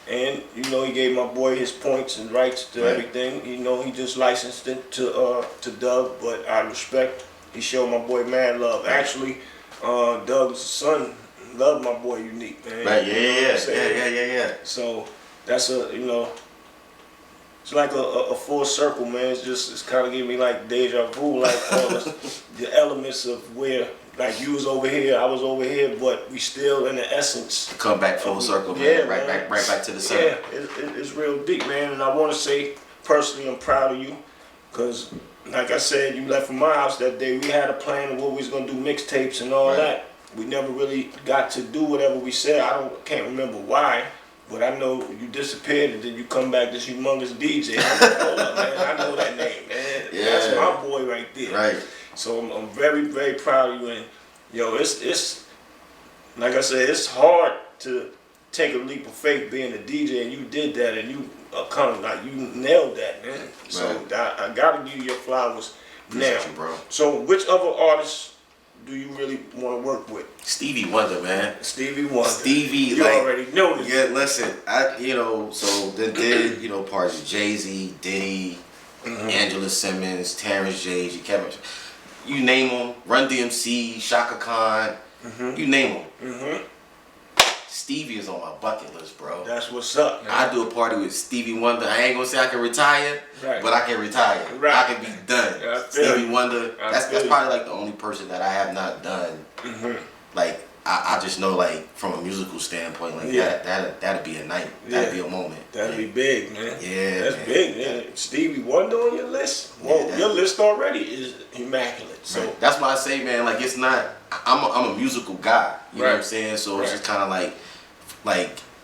And, you know, he gave my boy his points and rights to everything. You know, he just licensed it to Doug, but out of respect, he showed my boy mad love. Actually, Doug's son loved my boy Unique, man. Right, yeah. So, that's you know, it's like a full circle, man. It's kind of giving me like deja vu, like all the elements of where, like you was over here, I was over here, but we still in the essence. Come back full circle, man. Yeah, right back to the center. Yeah, it's real deep, man. And I want to say, personally, I'm proud of you, because like I said, you left from my house that day. We had a plan of what we was gonna do, mixtapes and all that. We never really got to do whatever we said. Can't remember why, but I know you disappeared and then you come back this humongous DJ. I'm like, hold up, man, I know that name, man. Yeah. That's my boy right there. Right. So I'm very, very proud of you. And yo, it's like I said, it's hard to take a leap of faith being a DJ, and you did that, and you kind of like you nailed that, man. So I gotta give you your flowers now. You, bro. So which other artists do you really want to work with? Stevie Wonder, man. Stevie Wonder. Stevie, you already know this. Yeah, listen, so then did parts of Jay-Z, Diddy, Angela Simmons, Terrence J, Kevin, you name them, Run DMC, Shaka Khan, you name them. Stevie is on my bucket list, bro. That's what's up, man. I do a party with Stevie Wonder. I ain't gonna say I can retire, but I can retire. I can be done. Stevie Wonder. That's probably like the only person that I have not done. Like I just know, like from a musical standpoint, like that'd be a night. That'd be a moment. That'd be big, man. Yeah, that's big. Man. Stevie Wonder on your list? Well, your list already is immaculate. So that's why I say, man, like it's not. I'm a musical guy. You know what I'm saying? So it's just kind of like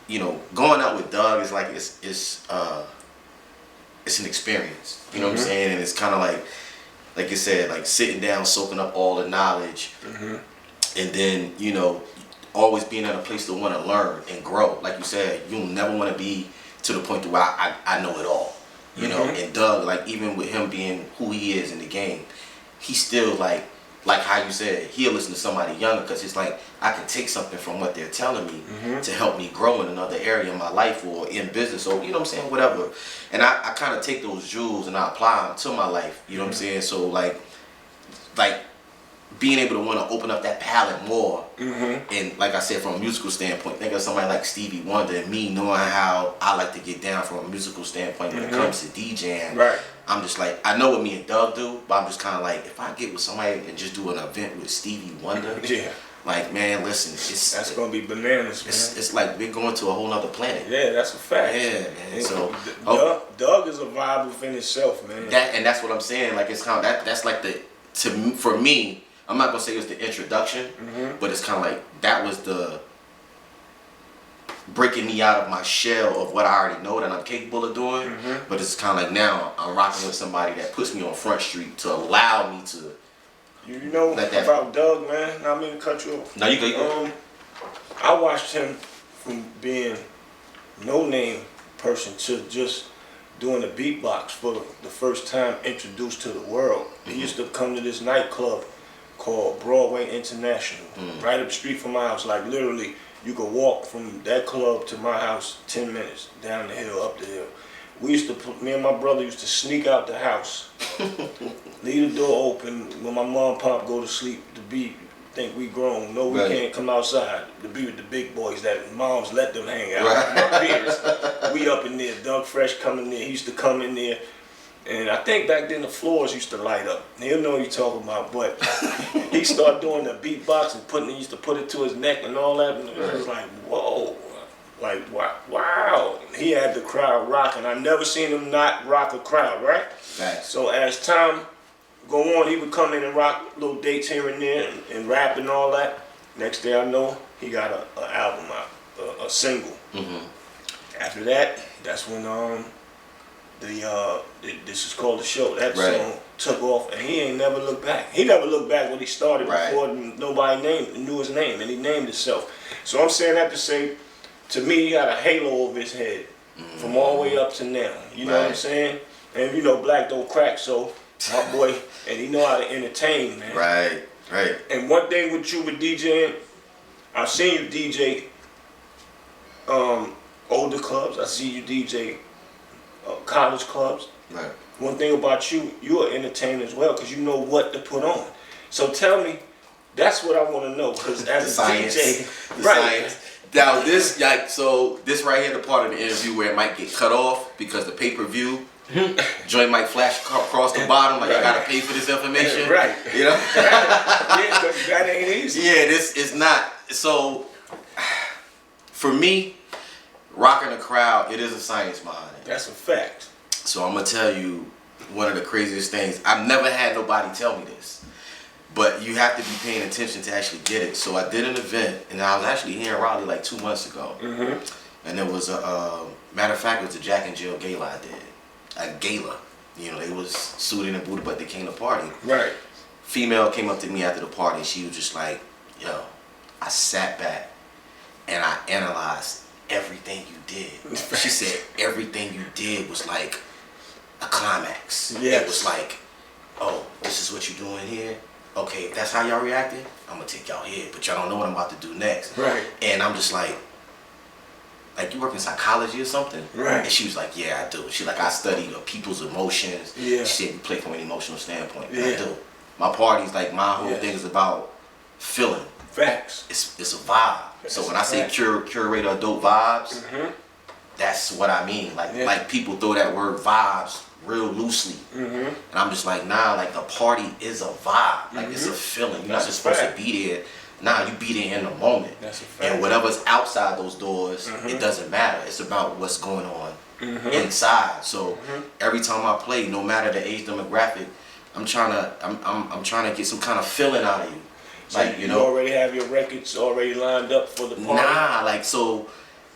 you know, going out with Doug is like it's an experience. You know what I'm saying? And it's kind of like you said, like sitting down, soaking up all the knowledge, and then you know, always being in a place to want to learn and grow. Like you said, you'll never want to be to the point where I know it all. You know, and Doug, like even with him being who he is in the game, he's still like how you said, he'll listen to somebody younger because it's like I can take something from what they're telling me to help me grow in another area of my life or in business or, you know what I'm saying, whatever. And I kind of take those jewels and I apply them to my life, you know what I'm saying? So like being able to want to open up that palette more and like I said, from a musical standpoint, think of somebody like Stevie Wonder and me knowing how I like to get down from a musical standpoint when it comes to DJing. Right. I'm just like, I know what me and Doug do, but I'm just kind of like, if I get with somebody and just do an event with Stevie Wonder, like, man, listen, that's gonna be bananas, man. It's like we're going to a whole nother planet. Yeah, that's a fact. Yeah, man. So Doug is a vibe within itself, man. That's what I'm saying. Like it's kind of that's like for me. I'm not gonna say it was the introduction, but it's kind of like that was the breaking me out of my shell of what I already know that I'm capable of doing. But it's kind of like now I'm rocking with somebody that puts me on Front Street to allow me to. You know about Doug, man. I mean to cut you off. No, you go. I watched him from being no name person to just doing a beatbox for the first time introduced to the world. He used to come to this nightclub called Broadway International, right up the street from my house. Like literally, you could walk from that club to my house 10 minutes, down the hill, up the hill. We used to, me and my brother used to sneak out the house, leave the door open when my mom and pop go to sleep to think we grown. No, we can't come outside to be with the big boys that moms let them hang out. My peers, we up in there. Doug Fresh coming there. He used to come in there. And I think back then the floors used to light up. He'll know what you're talking about, but he started doing the beatbox and he used to put it to his neck and all that. And it was like, whoa, like wow. He had the crowd rocking. I never seen him not rock a crowd, right? So as time go on, he would come in and rock little dates here and there and rap and all that. Next day I know he got an album out, a single. After that, that's when this is called The Show. That song took off, and he ain't never looked back. He never looked back when he started before nobody knew his name, and he named himself. So I'm saying that to say, to me, he got a halo over his head from all the way up to now. You know what I'm saying? And you know, black don't crack, so my boy, and he know how to entertain, man. Right. And one thing with you with DJing, I've seen you DJ older clubs. I see you DJ college clubs. One thing about you, you're an entertainer as well because you know what to put on. So tell me, that's what I want to know because as a DJ, science. Now this, this right here, the part of the interview where it might get cut off because the pay-per-view joint might flash across the bottom, like I gotta pay for this information. You know? Yeah, because that ain't easy. Yeah, this is not. So for me, rocking a crowd, it is a science behind it. That's a fact. So I'm gonna tell you, one of the craziest things. I've never had nobody tell me this, but you have to be paying attention to actually get it. So I did an event, and I was actually here in Raleigh like 2 months ago. And it was a matter of fact, it was a Jack and Jill gala I did. A gala. You know, they was suited and booted, but they came to party. Right. Female came up to me after the party, and she was just like, yo, I sat back and I analyzed everything you did. She said everything you did was like a climax. Yes. It was like, oh, this is what you're doing here? Okay, if that's how y'all reacted, I'm gonna take y'all here, but y'all don't know what I'm about to do next. Right. And I'm just like you work in psychology or something? Right. And she was like, yeah, I do. She like, I study people's emotions. Yeah. She said, we play from an emotional standpoint. Yeah. I do. My parties, like my whole thing is about feeling. Facts. It's a vibe. So when I say curate adult vibes, that's what I mean. Like people throw that word vibes real loosely. And I'm just like, nah, like the party is a vibe. Like it's a feeling. You're not just supposed to be there. Nah, you be there in the moment. That's a fact. And whatever's outside those doors, it doesn't matter. It's about what's going on inside. So every time I play, no matter the age demographic, I'm trying to get some kind of feeling out of you. So like, you know, already have your records already lined up for the party? Nah, like, so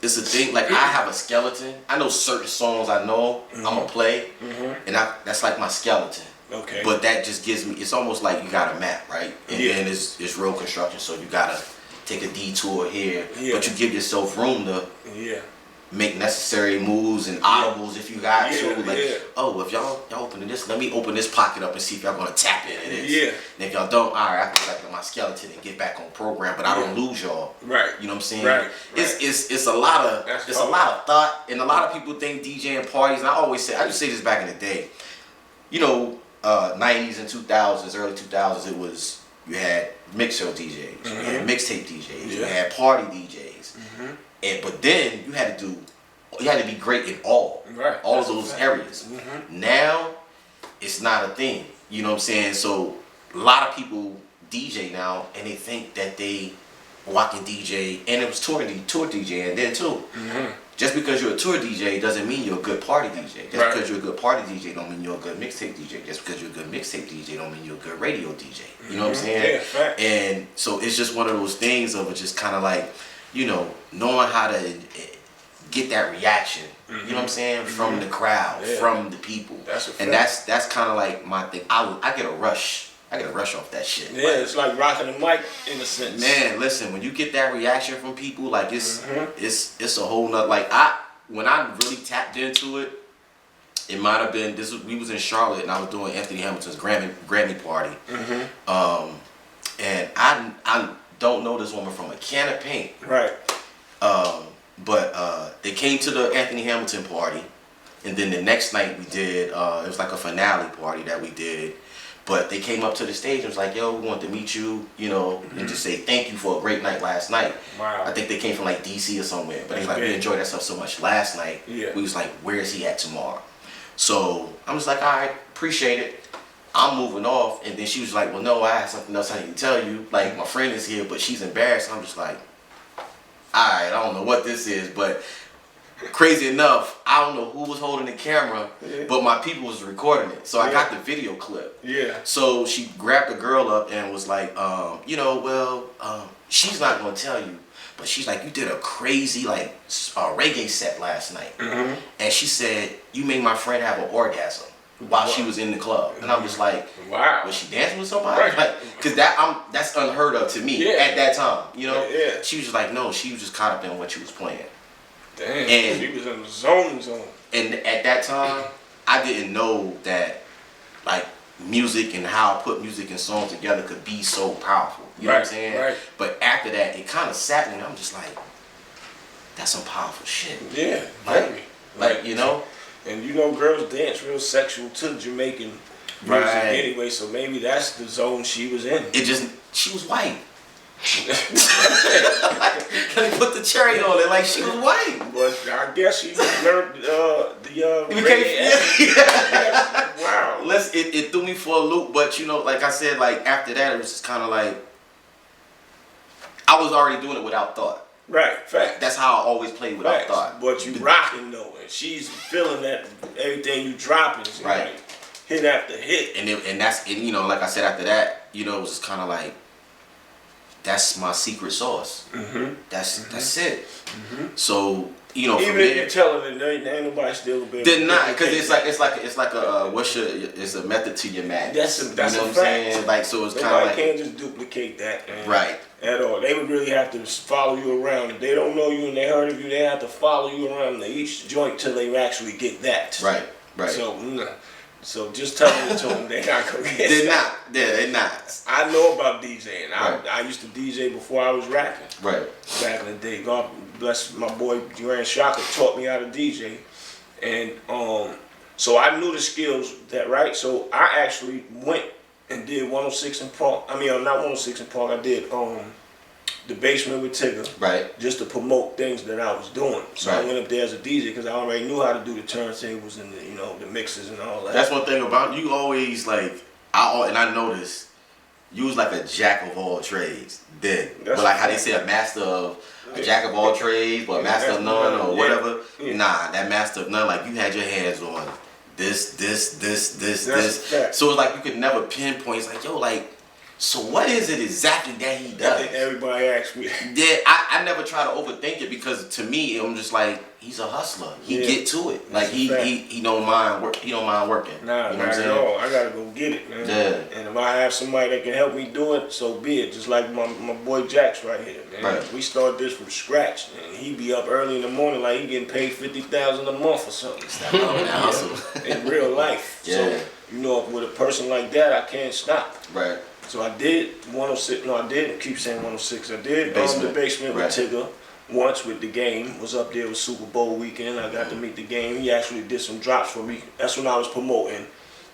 it's a thing, like I have a skeleton. I know certain songs I know I'm gonna play, and that's like my skeleton. Okay. But that just gives me, it's almost like you got a map, right? And then it's road construction, so you gotta take a detour here, but you give yourself room to make necessary moves and audibles if you got to. Like, oh, if y'all opening this, let me open this pocket up and see if y'all gonna tap into this. Yeah. And if y'all don't, all right, I can go back to my skeleton and get back on program, but I don't lose y'all. Right. You know what I'm saying? Right. It's a lot of a lot of thought, and a lot of people think DJing parties. And I used to say this back in the day. You know, 90s and 2000s, early 2000s, it was you had mix show DJs, you had mixtape DJs, you had party DJs. But then you had to be great in all of those areas. Now, it's not a thing. You know what I'm saying? So a lot of people DJ now, and they think that they can DJ, and it was tour DJ, and then too. Just because you're a tour DJ doesn't mean you're a good party DJ. Just because you're a good party DJ don't mean you're a good mixtape DJ. Just because you're a good mixtape DJ don't mean you're a good radio DJ. You know what I'm saying? Yeah, and so it's just one of those things of just kind of like, you know, knowing how to get that reaction, you know what I'm saying, from the crowd, from the people. That's kind of like my thing. I get a rush. I get a rush off that shit. Yeah, it's like rocking the mic in a sense. Man, listen, when you get that reaction from people, like it's a whole nother, like when I really tapped into it, it might have been we was in Charlotte and I was doing Anthony Hamilton's Grammy party. And I don't know this woman from a can of paint. Right. But they came to the Anthony Hamilton party, and then the next night we did, it was like a finale party that we did. But they came up to the stage and was like, yo, we want to meet you, you know, and just say thank you for a great night last night. Wow. I think they came from like DC or somewhere. But they was like, we enjoyed ourselves so much last night. Yeah. We was like, where is he at tomorrow? So I'm just like, all right, appreciate it. I'm moving off. And then she was like, well, no, I have something else I need to tell you. Like, my friend is here, but she's embarrassed. I'm just like, all right, I don't know what this is, but crazy enough, I don't know who was holding the camera, but my people was recording it. So I got the video clip. Yeah. So she grabbed the girl up and was like, you know, well, she's not going to tell you, but she's like, you did a crazy, like, reggae set last night. And she said, you made my friend have an orgasm while she was in the club. And I'm just like, wow, was she dancing with somebody? Right. Like, cause that's unheard of to me at that time, you know? Yeah. She was just like, no, she was just caught up in what she was playing. Damn, and she was in the zone. And at that time, I didn't know that, like, music and how I put music and songs together could be so powerful. You know what I'm saying? Right. But after that, it kind of sat me, and I'm just like, that's some powerful shit. Yeah, like, you know? And you know, girls dance real sexual to Jamaican music anyway, so maybe that's the zone she was in. She was white. Can I put the cherry on it? Like, she was white. But I guess she learned wow. It threw me for a loop, but you know, like I said, like after that, it was just kind of like I was already doing it without thought. Right, fact. That's how I always played without thought. But you rocking though, and she's feeling that everything you dropping. Right. hit after hit. And that's, and you know, like I said, after that, you know, it was just kind of like, that's my secret sauce. That's it. So, you know, even if you're telling it, there ain't nobody still gonna be able they're not, because it's like a it's a method to your madness. That's you know a what fact. I'm saying? Like, so it's kind of nobody like, can't just duplicate that, man. Right. At all. They would really have to follow you around. If they don't know you and they heard of you, they have to follow you around to each joint till they actually get that. Right. So just telling it to them, they're not gonna get They're that. not. Yeah, they're not. I know about DJing. Right. I used to DJ before I was rapping. Right. Back in the day. God bless my boy Grand Shaka taught me how to DJ. And so I knew the skills that, right? So I actually went and did 106 in Park. I mean, not 106 in Park. I did the basement with Tigger, right? Just to promote things that I was doing. So right. I went up there as a DJ because I already knew how to do the turntables and the, you know, the mixes and all that. That's one thing about you. Always like I noticed you was like a jack of all trades. Then, but like how they say a master of a jack of all trades, but a master of none or whatever. Yeah. Nah, that master of none. Like you had your hands on this. So it's like you could never pinpoint. It's like, yo, like, so what is it exactly that he does? Everybody asks me. Yeah, I never try to overthink it because to me I'm just like, he's a hustler. He get to it. Like he don't mind work. He don't mind working. Nah, you know not at all. I gotta go get it, man. Yeah. And if I have somebody that can help me do it, so be it. Just like my boy Jax right here, man. Right. We started this from scratch, and he be up early in the morning like he getting paid $50,000 a month or something. Hustle. In real life. Yeah. So you know, with a person like that, I can't stop. Right. So I did 106. No, I didn't keep saying 106. I did the basement right. with Tigger once with the game. Was up there with Super Bowl weekend. I got to meet the game. He actually did some drops for me. That's when I was promoting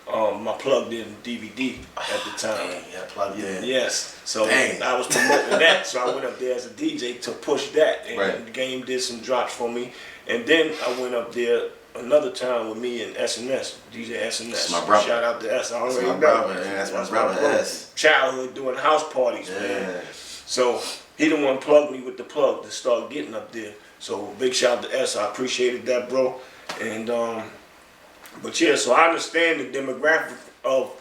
my plugged in DVD at the time. Dang, yeah, plugged in. Yes. So Dang. I was promoting that. So I went up there as a DJ to push that. And right. the game did some drops for me. And then I went up there another time with me and SNS, DJ SNS. That's my brother. Shout out to S. I already That's my know. brother, man. That's my brother, S. Childhood doing house parties, man. So he the one plugged me with the plug to start getting up there. So big shout out to S. I appreciated that, bro. And but yeah, so I understand the demographic of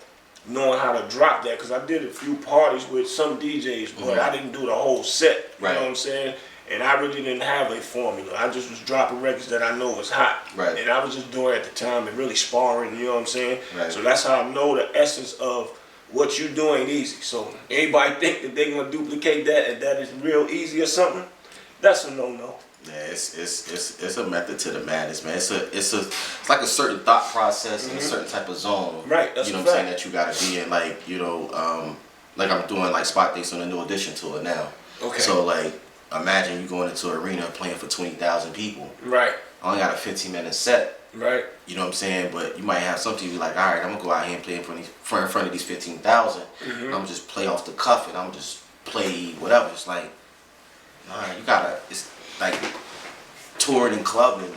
knowing how to drop that because I did a few parties with some DJs, but I didn't do the whole set. You know what I'm saying? And I really didn't have a formula. I just was dropping records that I know was hot. Right. And I was just doing it at the time and really sparring, you know what I'm saying? Right. So that's how I know the essence of what you do ain't easy. So anybody think that they're gonna duplicate that and that is real easy or something, that's a no-no. Yeah, it's a method to the madness, man. It's like a certain thought process and a certain type of zone. Right, that's you know a what I'm fact. saying, that you gotta be in, like, you know, like I'm doing like spot dates on a new edition tour now. Okay. So like imagine you going into an arena playing for 20,000 people. Right. I only got a 15-minute set. Right. You know what I'm saying? But you might have some people like, all right, I'm gonna go out here and play in front of these 15,000. I'm gonna just play off the cuff and I'm just play whatever. It's like, all right, you gotta. It's like touring and clubbing.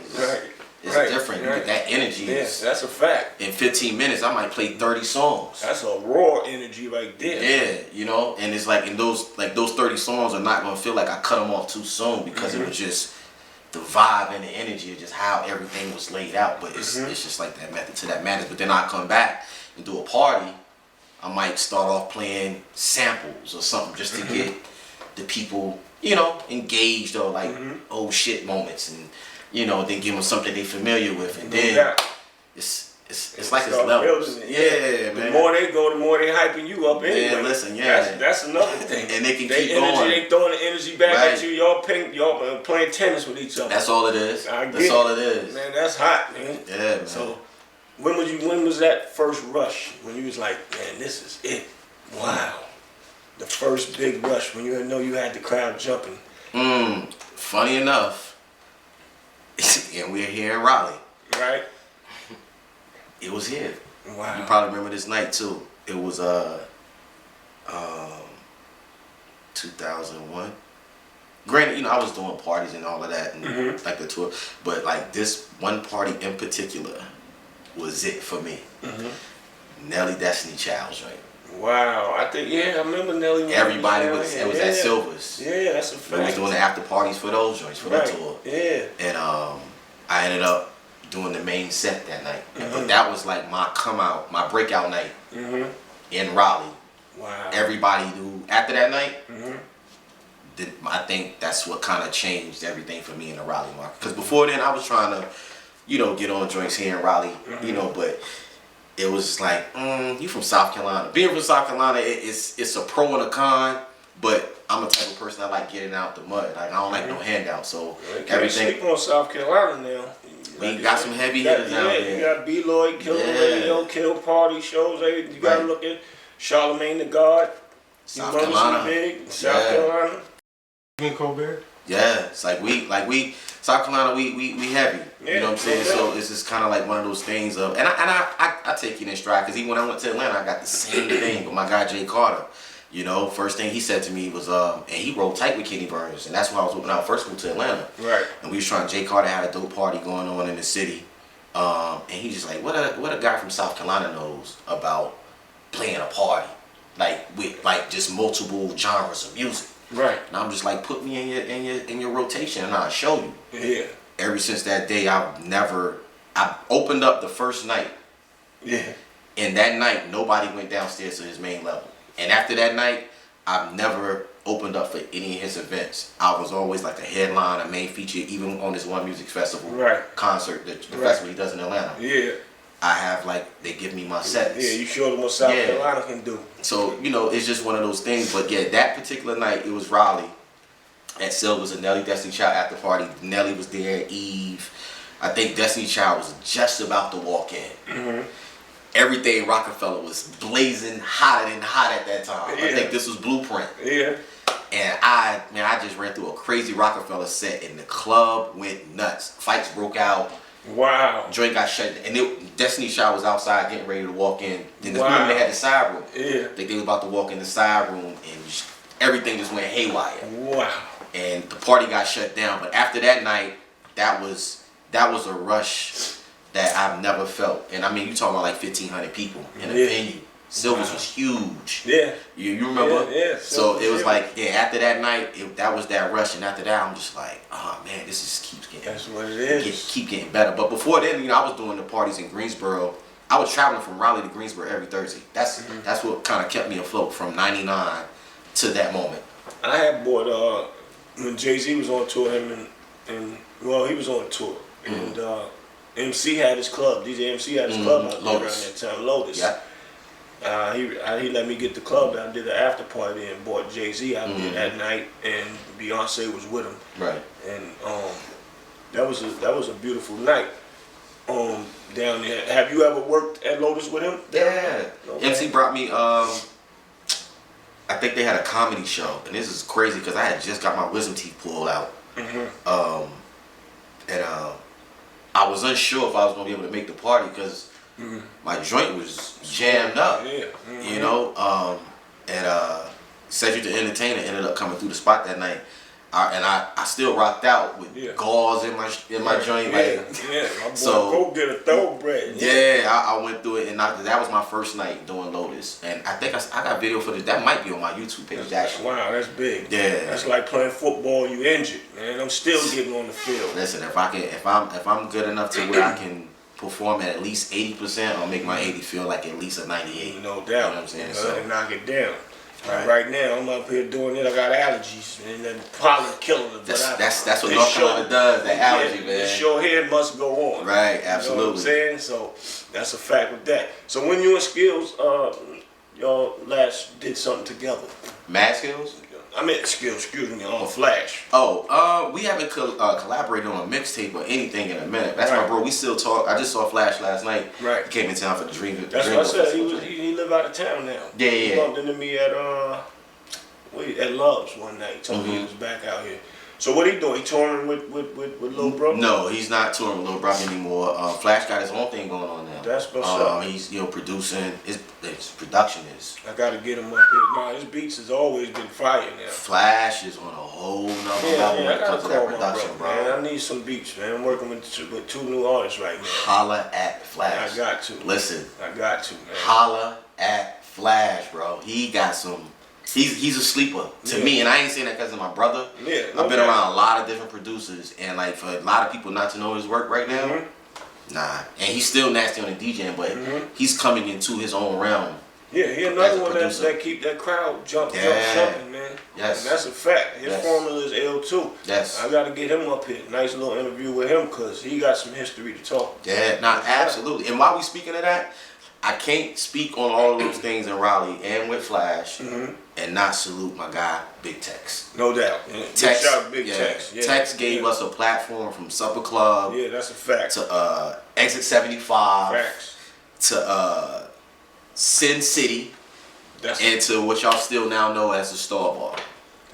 It's different. Right. You get that energy. Yes, that's a fact. In 15 minutes, I might play 30 songs. That's a raw energy right there. Yeah, you know, and it's like in those 30 songs are not gonna feel like I cut them off too soon because it was just the vibe and the energy of just how everything was laid out. But it's just like that method to that madness. But then I come back and do a party. I might start off playing samples or something just to get the people, you know, engaged or like oh shit moments, and you know, then give them something they familiar with, and then it's like it's levels. Yeah, man. The more they go, the more they hyping you up anyway. Yeah, listen, yeah. That's another thing. And they can keep going. They throwing the energy back at you. Y'all playing tennis with each other. That's all it is. That's all it is. Man, that's hot, man. Yeah, man. So when was that first rush when you was like, man, this is it? Wow. The first big rush when you know you had the crowd jumping. Funny enough, and we're here in Raleigh. Right. It was here. Wow. You probably remember this night too. It was 2001. Granted, you know, I was doing parties and all of that and like the tour, but like this one party in particular was it for me. Nelly Destiny Child's, right? Wow, I think I remember Nelly. Everybody was at Silver's. Yeah, that's a fact. We was doing the after parties for those joints for the tour. Yeah. And I ended up doing the main set that night. But that was like my my breakout night in Raleigh. Wow. Everybody knew after that night. I think that's what kind of changed everything for me in the Raleigh market. Because before then, I was trying to, you know, get on joints here in Raleigh, you know, but it was like, you from South Carolina. Being from South Carolina, it's a pro and a con, but I'm a type of person that like getting out the mud. Like, I don't like no handouts, so everything. Sleep on South Carolina now. We got some heavy hitters out there. You got B-Lloyd, Kill the Radio, Kill Party shows. You got to look at Charlemagne the God. South Carolina. Big, South Carolina. Colbert. Yeah, it's like we South Carolina, we heavy. You know what I'm saying? So it's just kind of like one of those things of, and I take it in stride, because even when I went to Atlanta, I got the same thing with my guy Jay Carter. You know, first thing he said to me was, and he rolled tight with Kenny Burns, and that's why I was when I first moved to Atlanta. Right. And we was trying. Jay Carter had a dope party going on in the city, and he's just like, what a guy from South Carolina knows about playing a party, like with like just multiple genres of music. Right. And I'm just like, put me in your rotation and I'll show you. Yeah. Ever since that day, I opened up the first night. Yeah. And that night, nobody went downstairs to his main level. And after that night, I've never opened up for any of his events. I was always like a headline, a main feature, even on this one music festival concert, the festival he does in Atlanta. Yeah. I have like, they give me my sets. Yeah, you showed them what South Carolina can do. So, you know, it's just one of those things. But yeah, that particular night, it was Raleigh at Silver's, a Nelly Destiny Child after party. Nelly was there, Eve. I think Destiny Child was just about to walk in. Everything Rockefeller was blazing hotter than hot at that time. I think this was Blueprint. Yeah. And I just ran through a crazy Rockefeller set, and the club went nuts. Fights broke out. Wow. Joint got shut, and Destiny Child was outside getting ready to walk in. Then this room, they had the side room. Yeah. I think they were about to walk in the side room, and everything just went haywire. Wow. And the party got shut down. But after that night, that was a rush that I've never felt. And I mean, you talking about like 1,500 people in a venue. Silver's was huge. Yeah. You remember? Yeah. So it was like, after that night, that was that rush. And after that, I'm just like, oh man, this just keeps getting. That's what it is. Keep getting better. But before then, you know, I was doing the parties in Greensboro. I was traveling from Raleigh to Greensboro every Thursday. That's what kind of kept me afloat from '99 to that moment. I had bought when Jay-Z was on tour, him and well, he was on tour, and MC had his club. DJ MC had his club out there around that time, Lotus. Yeah. He let me get the club. I did an after party and bought Jay-Z out there that night, and Beyonce was with him. Right. And that was a beautiful night. Down there. Have you ever worked at Lotus with him? Yeah. Okay. MC brought me. I think they had a comedy show, and this is crazy because I had just got my wisdom teeth pulled out. And I was unsure if I was gonna be able to make the party because my joint was jammed up. You know, and Cedric the Entertainer ended up coming through the spot that night. I still rocked out with gauze in my joint. My boy, go get a thoroughbred. Yeah, I went through it, and that was my first night doing Lotus. And I think I got video footage that might be on my YouTube page actually. Wow, that's big. Yeah, that's like playing football. You injured, man. I'm still getting on the field. Listen, if I'm good enough to where I can perform at least 80%, I'll make my 80 feel like at least a 98. No doubt. You know what I'm saying? So knock it down. Right now, I'm up here doing it. I got allergies, and then pollen killing it. That's what North Carolina does. That allergy, man. The show here must go on. Right, absolutely. You know what I'm saying? So that's a fact with that. So when you and Skillz, y'all last did something together. Mad Skillz? I meant Skillz, excuse me, on Flash. We haven't collaborated on a mixtape or anything in a minute. That's my bro. We still talk. I just saw Flash last night. Right. He came in town for the Dream. That's what I said. He live out of town now. Yeah. He bumped into me at Love's one night. Told me he was back out here. So what he doing? He touring with Lil Bro? No, he's not touring with Lil Bro anymore. Flash got his own thing going on now. That's what's up. He's producing. His production is. I gotta get him up here. No, his beats has always been fire now. Flash is on a whole nother level when it comes to that production, bro. Man, I need some beats, man. I'm working with two new artists right now. Holla at Flash. I got to. Listen. I got to, man. Holla at Flash, bro. He got some. He's a sleeper to me, and I ain't saying that because of my brother. Yeah, I've been around a lot of different producers, and like for a lot of people not to know his work right now, Nah, and he's still nasty on the DJing, but he's coming into his own realm. Yeah, he another one that keep that crowd jumping, man. Yes. And that's a fact. His formula is L too. Yes. I got to get him up here. Nice little interview with him because he got some history to talk. Yeah, nah, absolutely. And while we speaking of that, I can't speak on all of those things in Raleigh and with Flash and not salute my guy, Big Tex. No doubt. Tex, shout out Big Tex. Yeah. Tex gave us a platform from Supper Club. Yeah, that's a fact. To Exit 75. Facts. To Sin City. And to what y'all still now know as the Star Bar.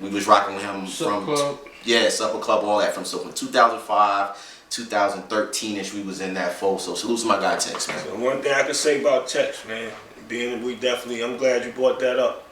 We was rocking with him Supper Club. Yeah, Supper Club, all that from 2005. 2013ish, we was in that fold. So salute to my guy Tex, man. So one thing I can say about Tex, man, I'm glad you brought that up.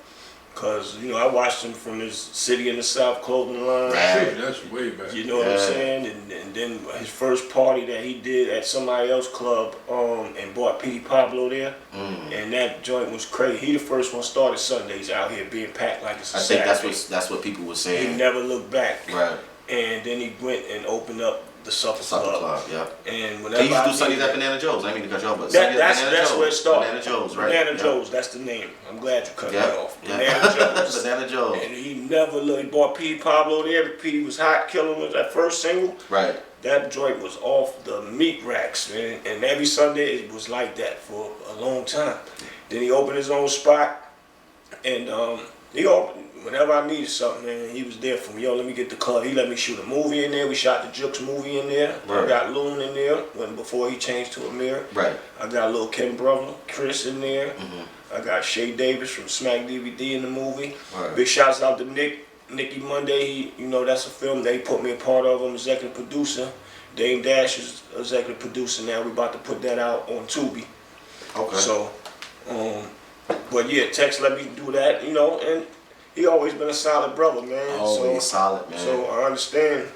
Cause I watched him from his City in the South clothing line. Right. That's way back. You know what I'm saying? And then his first party that he did at somebody else's club, and brought P. Pablo there, and that joint was crazy. He the first one started Sundays out here being packed like it's a Saturday. I think that's what people were saying. He never looked back. Right. And then he went and opened up the Supper Club. Yeah. And whenever he used to do Sundays at Banana Joe's. I didn't mean to cut you off, but that's where it started. Banana Joe's, right? Banana Joe's, that's the name. I'm glad you cut me off. Yeah. Banana Joe's. Banana Joe's. And he never looked. He bought P. Pablo there. P. was hot. Killing was that first single. Right. That joint was off the meat racks, man. And every Sunday it was like that for a long time. Then he opened his own spot, and whenever I needed something, man, he was there for me. Yo, let me get the club. He let me shoot a movie in there. We shot the Jukes movie in there. Right. I got Loon in there before he changed to Amir. Right. I got a little Ken brother, Chris in there. I got Shay Davis from Smack DVD in the movie. Right. Big shouts out to Nicky Monday. That's a film they put me a part of. I'm executive producer. Dame Dash is executive producer now. We about to put that out on Tubi. Okay. So, but yeah, Tex let me do that, and he always been a solid brother, man. Always solid, man. So I understand,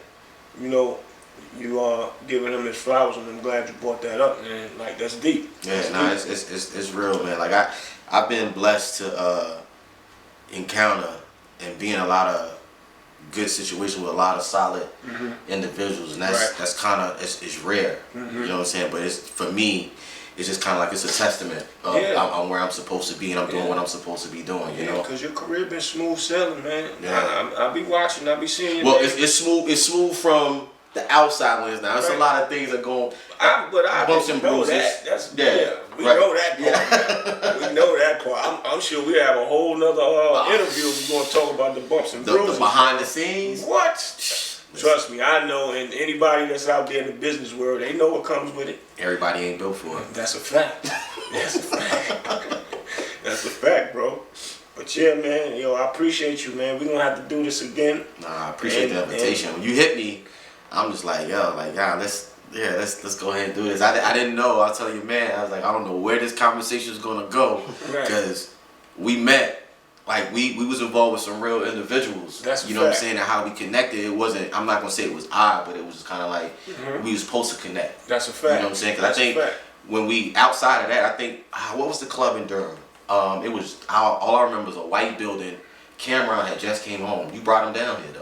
you are giving him his flowers, and I'm glad you brought that up, man. Like, that's deep. Yeah, it's real, man. Like I've been blessed to encounter and be in a lot of good situations with a lot of solid individuals, and that's kind of it's rare. You know what I'm saying? But for me. It's just kind of like it's a testament of I'm where I'm supposed to be and I'm doing what I'm supposed to be doing, you know? Because your career been smooth sailing, man. Yeah. I be watching, I be seeing you. Well, it's smooth from the outside lens now. It's a lot of things that go bumps and bruises. We know that part. We know that part. I'm sure we have a whole nother interview. We're going to talk about the bumps and bruises. The behind the scenes. What? Trust me, I know, and anybody that's out there in the business world, they know what comes with it. Everybody ain't built for it. That's a fact. That's a fact. That's a fact, bro. But yeah, man, I appreciate you, man. We're going to have to do this again. Nah, I appreciate the invitation. When you hit me, I'm just like, let's go ahead and do this. I didn't know. I'll tell you, man, I was like, I don't know where this conversation is going to go. Because we met. Like we was involved with some real individuals. That's you know what I'm saying, and how we connected. It wasn't. I'm not gonna say it was odd, but it was just kind of like we was supposed to connect. That's a fact. You know what I'm saying? Because I think when we outside of that, I think what was the club in Durham? It was all I remember was a white building. Cameron had just came home. You brought him down here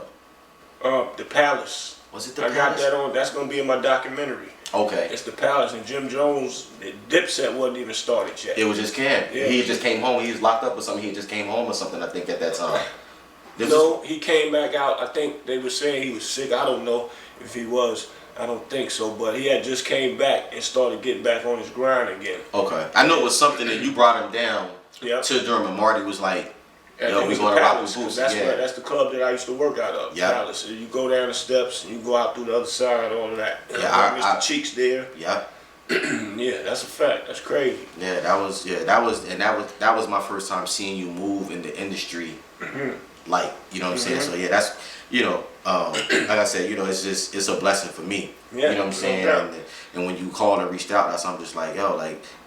though. The Palace. Was it the Palace? I got that on. That's gonna be in my documentary. Okay. It's the Palace, and Jim Jones, the Dipset wasn't even started yet. It was just Cam. Yeah. He just came home. He was locked up or something. He just came home or something, I think, at that time. He came back out. I think they were saying he was sick. I don't know if he was. I don't think so. But he had just came back and started getting back on his grind again. Okay. I know it was something that you brought him down to Durham, and Marty was like, we going to rock with Boots. That's the club that I used to work out of. Yeah. Palace. So you go down the steps and you go out through the other side, all of that. Yeah, Mr. Cheeks there. Yeah. Yeah, that's a fact. That's crazy. Yeah, that was my first time seeing you move in the industry. Like, you know what I'm saying? So yeah, that's like I said, it's a blessing for me. Yeah, you know what I'm saying? And when you called and reached out, I'm just like,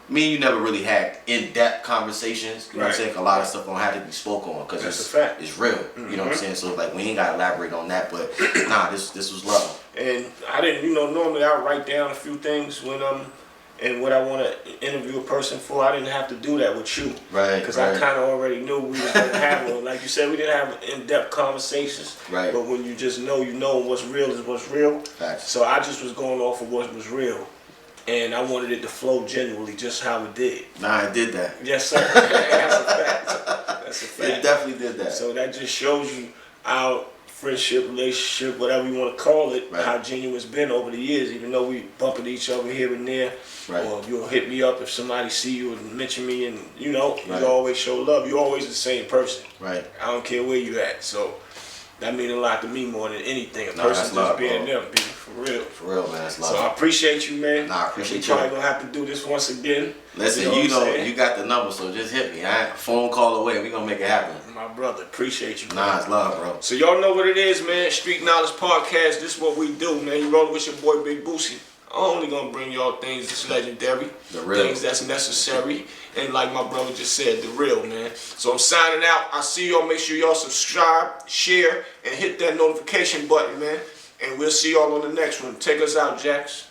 me and you never really had in-depth conversations. You know what I'm saying? A lot of stuff don't have to be spoke on because it's real. You know what I'm saying? So like we ain't gotta elaborate on that, but this was love. And I didn't, normally I write down a few things when and what I want to interview a person for. I didn't have to do that with you, right? Because I kind of already knew we was gonna have one. Like you said, we didn't have in-depth conversations, right? But when you just know, what's real is what's real. Facts. So I just was going off of what was real. and I wanted it to flow genuinely, just how it did. Nah, it did that. Yes, sir. That's a fact. That's a fact. It definitely did that. So that just shows you our friendship, relationship, whatever you want to call it, right. how genuine it's been over the years. Even though we bump into each other here and there, right. or you'll hit me up if somebody see you and mention me, and you know, right. you always show love. You're always the same person. Right. I don't care where you at. So that means a lot to me more than anything. A no, person just love, being bro. them, B, for real. For real, man. That's love. So I appreciate you, man. Nah, I appreciate you. We're probably gonna have to do this once again. Listen, you know you got the number, so just hit me. Alright, phone call away. We gonna make it happen. My brother, appreciate you. Man. Nah, it's love, bro. So y'all know what it is, man. Street Knowledge Podcast. This is what we do, man. You rolling with your boy Big Bootsie. I'm only gonna bring y'all things that's legendary, the real. Things that's necessary, and like my brother just said, the real, man. So I'm signing out. I see y'all. Make sure y'all subscribe, share, and hit that notification button, man. And we'll see y'all on the next one. Take us out, Jax.